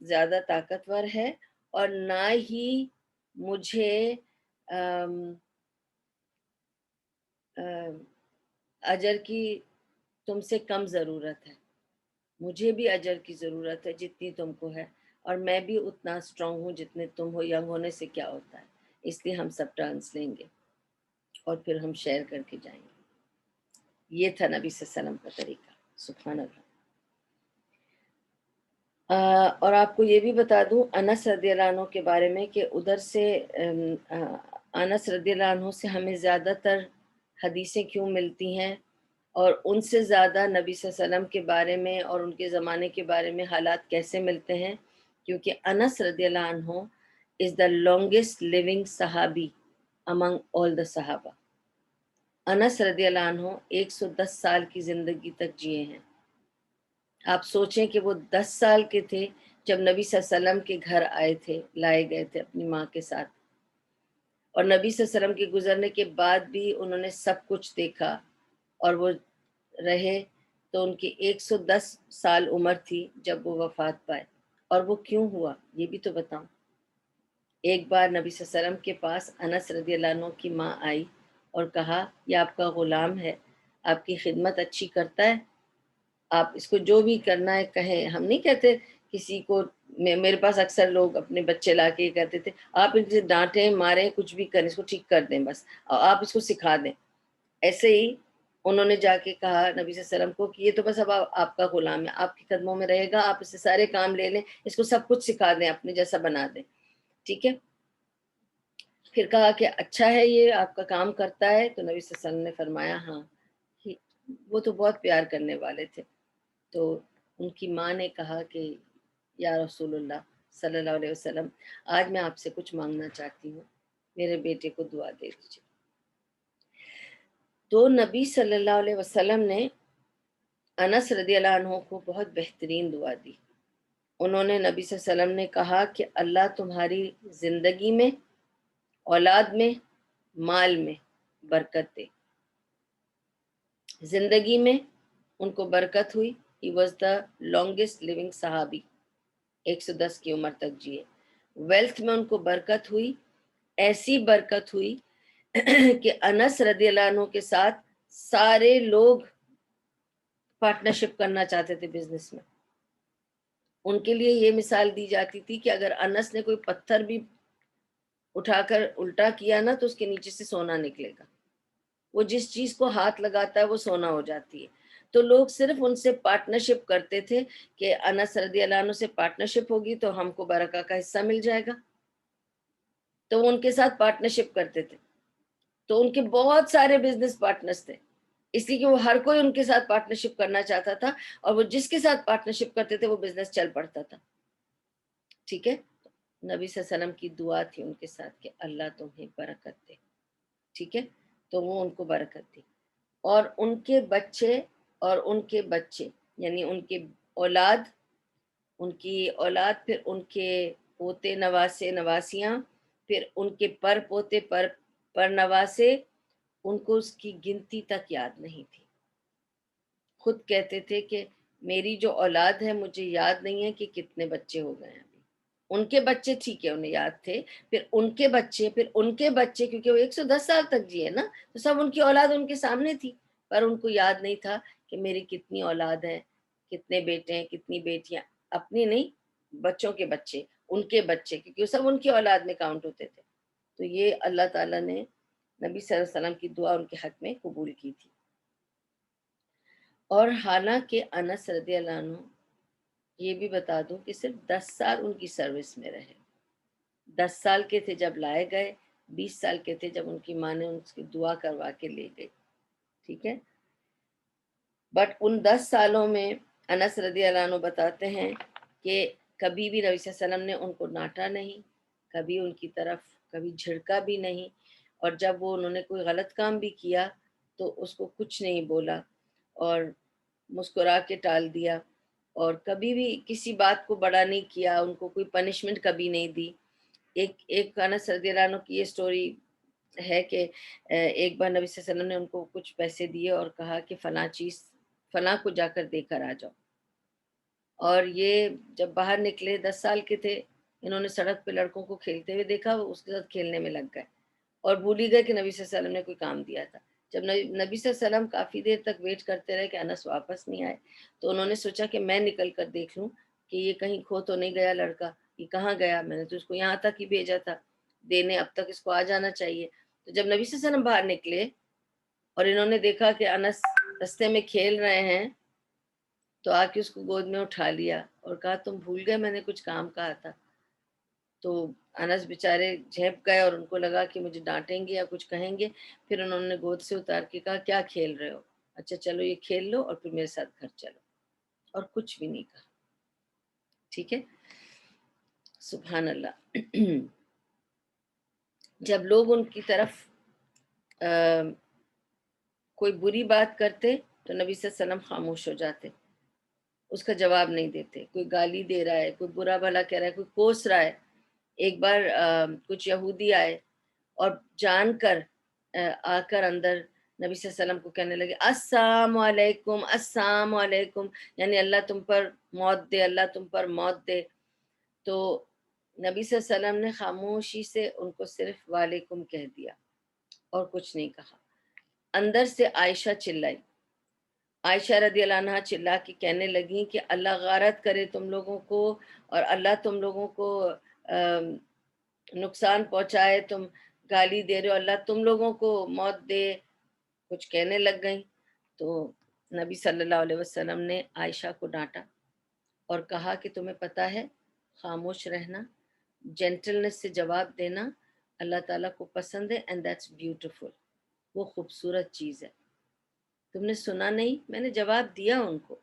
زیادہ طاقتور ہے، اور نہ ہی مجھے اجر کی تم سے کم ضرورت ہے، مجھے بھی اجر کی ضرورت ہے جتنی تم کو ہے، اور میں بھی اتنا اسٹرانگ ہوں جتنے تم ہو. ینگ ہونے سے کیا ہوتا ہے، اس لیے ہم سب ٹرنس لیں گے اور پھر ہم شیئر کر کے جائیں گے. یہ تھا نبی صلی اللہ علیہ وسلم کا طریقہ. سبحان اللہ. اور آپ کو یہ بھی بتا دوں انس رضی اللہ عنہ کے بارے میں کہ ادھر سے انس رضی اللہ عنہ سے ہمیں زیادہ تر حدیثیں کیوں ملتی ہیں، اور ان سے زیادہ نبی صلی اللہ علیہ وسلم کے بارے میں اور ان کے زمانے کے بارے میں حالات کیسے ملتے ہیں؟ کیونکہ انس رضی اللہ عنہ از دا لانگیسٹ لیونگ صحابی امنگ آل دا صحابہ. انس رضی اللہ عنہ 110 سال کی زندگی تک جیے ہیں. آپ سوچیں کہ وہ 10 سال کے تھے جب نبی صلی اللہ علیہ وسلم کے گھر آئے تھے، لائے گئے تھے اپنی ماں کے ساتھ، اور نبی صلی اللہ علیہ وسلم کے گزرنے کے بعد بھی انہوں نے سب کچھ دیکھا اور وہ رہے. تو ان کی 110 سال عمر تھی جب وہ وفات پائے. اور وہ کیوں ہوا یہ بھی تو بتاؤں. ایک بار نبی صلی اللہ علیہ وسلم کے پاس انس رضی اللہ عنہ کی ماں آئی اور کہا یہ آپ کا غلام ہے، آپ کی خدمت اچھی کرتا ہے، آپ اس کو جو بھی کرنا ہے کہیں. ہم نہیں کہتے کسی کو، میرے پاس اکثر لوگ اپنے بچے لا کے کہتے تھے آپ ان سے ڈانٹیں ماریں کچھ بھی کریں، اس کو ٹھیک کر دیں بس، آپ اس کو سکھا دیں. ایسے ہی انہوں نے جا کے کہا نبی صلی اللہ علیہ وسلم کو کہ یہ تو بس اب آپ کا غلام ہے، آپ کے قدموں میں رہے گا، آپ اس سے سارے کام لے لیں، اس کو سب کچھ سکھا دیں، اپنے جیسا بنا دیں، ٹھیک ہے. پھر کہا کہ اچھا ہے یہ آپ کا کام کرتا ہے. تو نبی صلی اللہ علیہ وسلم نے فرمایا ہاں. وہ تو بہت پیار کرنے والے تھے. تو ان کی ماں نے کہا کہ یا رسول اللہ صلی اللہ علیہ وسلم، آج میں آپ سے کچھ مانگنا چاہتی ہوں، میرے بیٹے کو دعا دے دیجیے. تو نبی صلی اللہ علیہ وسلم نے انس رضی اللہ عنہ کو بہت بہترین دعا دی. انہوں نے نبی صلی اللہ علیہ وسلم نے کہا کہ اللہ تمہاری زندگی میں، اولاد میں، مال میں برکت دے. زندگی میں ان کو برکت ہوئی. He was the longest living صحابی، 110 کی عمر تک جیے. ویلتھ میں ان کو برکت ہوئی، ایسی برکت ہوئی کہ انس رضی اللہ عنہ کے ساتھ سارے لوگ پارٹنرشپ کرنا چاہتے تھے بزنس میں. ان کے لیے یہ مثال دی جاتی تھی کہ اگر انس نے کوئی پتھر بھی اٹھا کر الٹا کیا نا تو اس کے نیچے سے سونا نکلے گا. وہ جس چیز کو ہاتھ لگاتا ہے وہ سونا ہو جاتی ہے. تو لوگ صرف ان سے پارٹنرشپ کرتے تھے کہ انس رضی اللہ عنہ سے پارٹنرشپ ہوگی تو ہم کو برکہ کا حصہ مل جائے گا. تو وہ ان کے ساتھ پارٹنرشپ کرتے تھے. تو ان کے بہت سارے بزنس پارٹنرز تھے، اس لیے کہ وہ ہر کوئی ان کے ساتھ پارٹنرشپ کرنا چاہتا تھا، اور وہ جس کے ساتھ پارٹنرشپ کرتے تھے وہ بزنس چل پڑتا تھا. ٹھیک ہے. نبی صلی اللہ علیہ وسلم کی دعا تھی ان کے ساتھ کہ اللہ تمہیں برکت دے. ٹھیک ہے. تو وہ ان کو برکت دی. اور ان کے بچے اور ان کے بچے، یعنی ان کے اولاد ان کی اولاد، پھر ان کے پوتے نواسے نواسیاں، پھر ان کے پر پوتے پر نواسے، ان کو اس کی گنتی تک یاد نہیں تھی۔ خود کہتے تھے کہ میری جو اولاد ہے مجھے یاد نہیں ہے کہ کتنے بچے ہو گئے ہیں ابھی۔ ان کے بچے ٹھیک ہے انہیں یاد تھے، پھر ان کے بچے، پھر ان کے بچے، کیونکہ وہ 110 سال تک جیے نا، تو سب ان کی اولاد ان کے سامنے تھی، پر ان کو یاد نہیں تھا کہ میری کتنی اولاد ہے، کتنے بیٹے ہیں، کتنی بیٹیاں، اپنی نہیں، بچوں کے بچے، ان کے بچے، کیونکہ وہ سب ان کی اولاد میں کاؤنٹ ہوتے تھے۔ تو یہ اللہ تعالیٰ نے نبی صلی اللہ علیہ وسلم کی دعا ان کے حق میں قبول کی تھی۔ اور حالانکہ انس رضی اللہ عنہ، یہ بھی بتا دوں کہ صرف 10 سال ان کی سروس میں رہے۔ 10 سال کے تھے جب لائے گئے، 20 سال کے تھے جب ان کی ماں نے ان کی دعا کروا کے لے گئی، ٹھیک ہے۔ بٹ ان 10 سالوں میں انس رضی اللہ عنہ بتاتے ہیں کہ کبھی بھی نبی صلی اللہ علیہ وسلم نے ان کو ڈانٹا نہیں، کبھی ان کی طرف کبھی جھڑکا بھی نہیں، اور جب وہ انہوں نے کوئی غلط کام بھی کیا تو اس کو کچھ نہیں بولا اور مسکرا کے ٹال دیا، اور کبھی بھی کسی بات کو بڑا نہیں کیا، ان کو کوئی پنشمنٹ کبھی نہیں دی۔ ایک انس رضی اللہ عنہ کی یہ سٹوری ہے کہ ایک بار نبی صلی اللہ علیہ وسلم نے ان کو کچھ پیسے دیے اور کہا کہ فلاں چیز فلاں کو جا کر دے کر آ جاؤ، اور یہ جب باہر نکلے 10 سال کے تھے، انہوں نے سڑک پہ لڑکوں کو کھیلتے ہوئے دیکھا، وہ اس کے ساتھ کھیلنے میں لگ گئے اور بھول ہی گئے کہ نبی صلی اللہ علیہ وسلم نے کوئی کام دیا تھا۔ جب نبی صلی اللہ علیہ وسلم کافی دیر تک ویٹ کرتے رہے کہ انس واپس نہیں آئے، تو انہوں نے سوچا کہ میں نکل کر دیکھ لوں کہ یہ کہیں کھو تو نہیں گیا لڑکا، یہ کہاں گیا، میں نے تو اس کو یہاں تک ہی بھیجا تھا دینے، اب تک اس کو آ جانا چاہیے۔ تو جب نبی صلی اللہ علیہ وسلم باہر نکلے اور انہوں نے دیکھا کہ انس رستے میں کھیل رہے ہیں، تو آ کے اس کو گود میں اٹھا لیا اور کہا تم بھول گئے میں نے کچھ کام کہا تھا۔ تو انس بیچارے جھیپ گئے اور ان کو لگا کہ مجھے ڈانٹیں گے یا کچھ کہیں گے، پھر انہوں نے گود سے اتار کے کہا کیا کھیل رہے ہو، اچھا چلو یہ کھیل لو اور پھر میرے ساتھ گھر چلو، اور کچھ بھی نہیں کہا، ٹھیک ہے۔ سبحان اللہ۔ جب لوگ ان کی طرف کوئی بری بات کرتے تو نبی صلی اللہ علیہ وسلم خاموش ہو جاتے، اس کا جواب نہیں دیتے۔ کوئی گالی دے رہا ہے، کوئی برا بھلا کہہ رہا ہے، کوئی کوس رہا ہے۔ ایک بار کچھ یہودی آئے اور جان کر آ کر اندر نبی صلی اللہ علیہ وسلم کو کہنے لگے السلام علیکم السلام علیکم، یعنی اللہ تم پر موت دے، اللہ تم پر موت دے۔ تو نبی صلی اللہ علیہ وسلم نے خاموشی سے ان کو صرف وعلیکم کہہ دیا اور کچھ نہیں کہا۔ اندر سے عائشہ چلائی، عائشہ رضی اللہ عنہا چلا کے کہنے لگیں کہ اللہ غارت کرے تم لوگوں کو، اور اللہ تم لوگوں کو نقصان پہنچائے، تم گالی دے رہے ہو، اللہ تم لوگوں کو موت دے، کچھ کہنے لگ گئیں۔ تو نبی صلی اللہ علیہ وسلم نے عائشہ کو ڈانٹا اور کہا کہ تمہیں پتہ ہے خاموش رہنا، جینٹلنس سے جواب دینا اللہ تعالیٰ کو پسند ہے، اینڈ دیٹس بیوٹیفل، وہ خوبصورت چیز ہے۔ تم نے سنا نہیں، میں نے جواب دیا ان کو،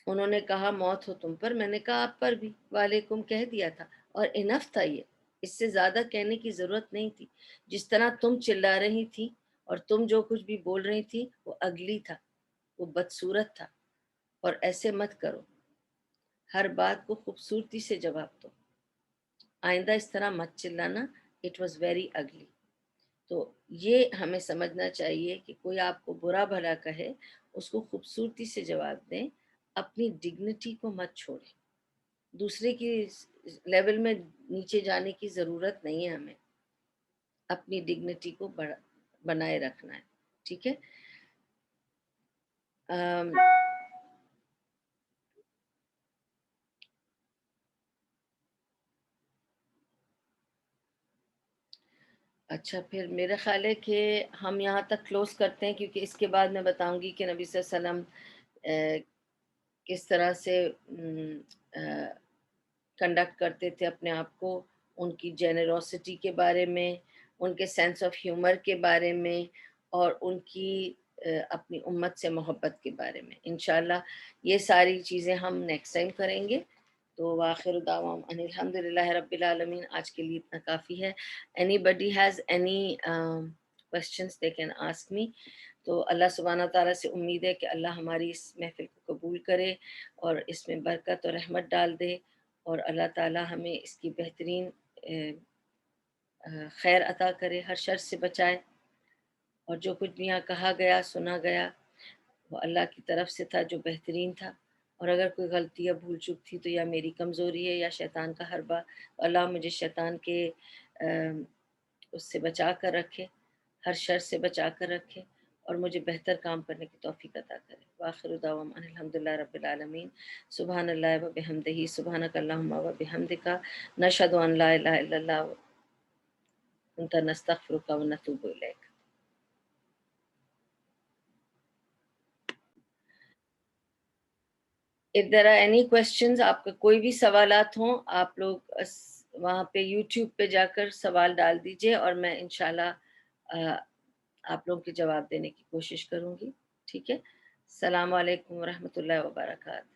انہوں نے کہا موت ہو تم پر، میں نے کہا آپ پر بھی وعلیکم کہہ دیا تھا، اور انف تھا، یہ اس سے زیادہ کہنے کی ضرورت نہیں تھی۔ جس طرح تم چلا رہی تھی اور تم جو کچھ بھی بول رہی تھی وہ اگلی تھا، وہ بدصورت تھا، اور ایسے مت کرو، ہر بات کو خوبصورتی سے جواب دو، آئندہ اس طرح مت چلانا، اٹ واز ویری اگلی۔ تو یہ ہمیں سمجھنا چاہیے کہ کوئی آپ کو برا بھلا کہے، اس کو خوبصورتی سے جواب دیں، اپنی ڈگنیٹی کو مت چھوڑیں، دوسرے کی لیول میں نیچے جانے کی ضرورت نہیں ہے، ہمیں اپنی ڈگنیٹی کو بنائے رکھنا ہے، ٹھیک ہے۔ اچھا، پھر میرا خیال ہے کہ ہم یہاں تک کلوز کرتے ہیں، کیونکہ اس کے بعد میں بتاؤں گی کہ نبی صلی اللہ علیہ وسلم کس طرح سے کنڈکٹ کرتے تھے اپنے آپ کو، ان کی جینیروسٹی کے بارے میں، ان کے سینس آف ہیومر کے بارے میں، اور ان کی اپنی امت سے محبت کے بارے میں۔ انشاءاللہ یہ ساری چیزیں ہم نیکسٹ ٹائم کریں گے۔ تو وآخر دعواہم ان الحمد للہ رب العالمین، آج کے لیے اتنا کافی ہے۔ Anybody has any questions they can ask me. تو اللہ سبحانہ تعالیٰ سے امید ہے کہ اللہ ہماری اس محفل کو قبول کرے اور اس میں برکت اور رحمت ڈال دے، اور اللہ تعالیٰ ہمیں اس کی بہترین خیر عطا کرے، ہر شر سے بچائے، اور جو کچھ بھی یہاں کہا گیا سنا گیا وہ اللہ کی طرف سے تھا جو بہترین تھا، اور اگر کوئی غلطی یا بھول چوک تھی تو یا میری کمزوری ہے یا شیطان کا حربہ، تو اللہ مجھے شیطان کے اس سے بچا کر رکھے، ہر شر سے بچا کر رکھے، اور مجھے بہتر کام کرنے کی توفیق عطا کرے۔ وآخر دعوانا ان الحمدللہ رب العالمین، سبحان اللہ و بحمدہ، سبحانک اللہم و بحمدک، نشہد ان لا الہ الا اللہ انت نستغفرک و نتوب الیک۔ if there are any questions، آپ کا کوئی بھی سوالات ہوں، آپ لوگ وہاں پہ یوٹیوب پہ جا کر سوال ڈال دیجئے، اور میں انشاءاللہ آپ لوگوں کے جواب دینے کی کوشش کروں گی، ٹھیک ہے۔ السلام علیکم ورحمۃ اللہ وبرکاتہ۔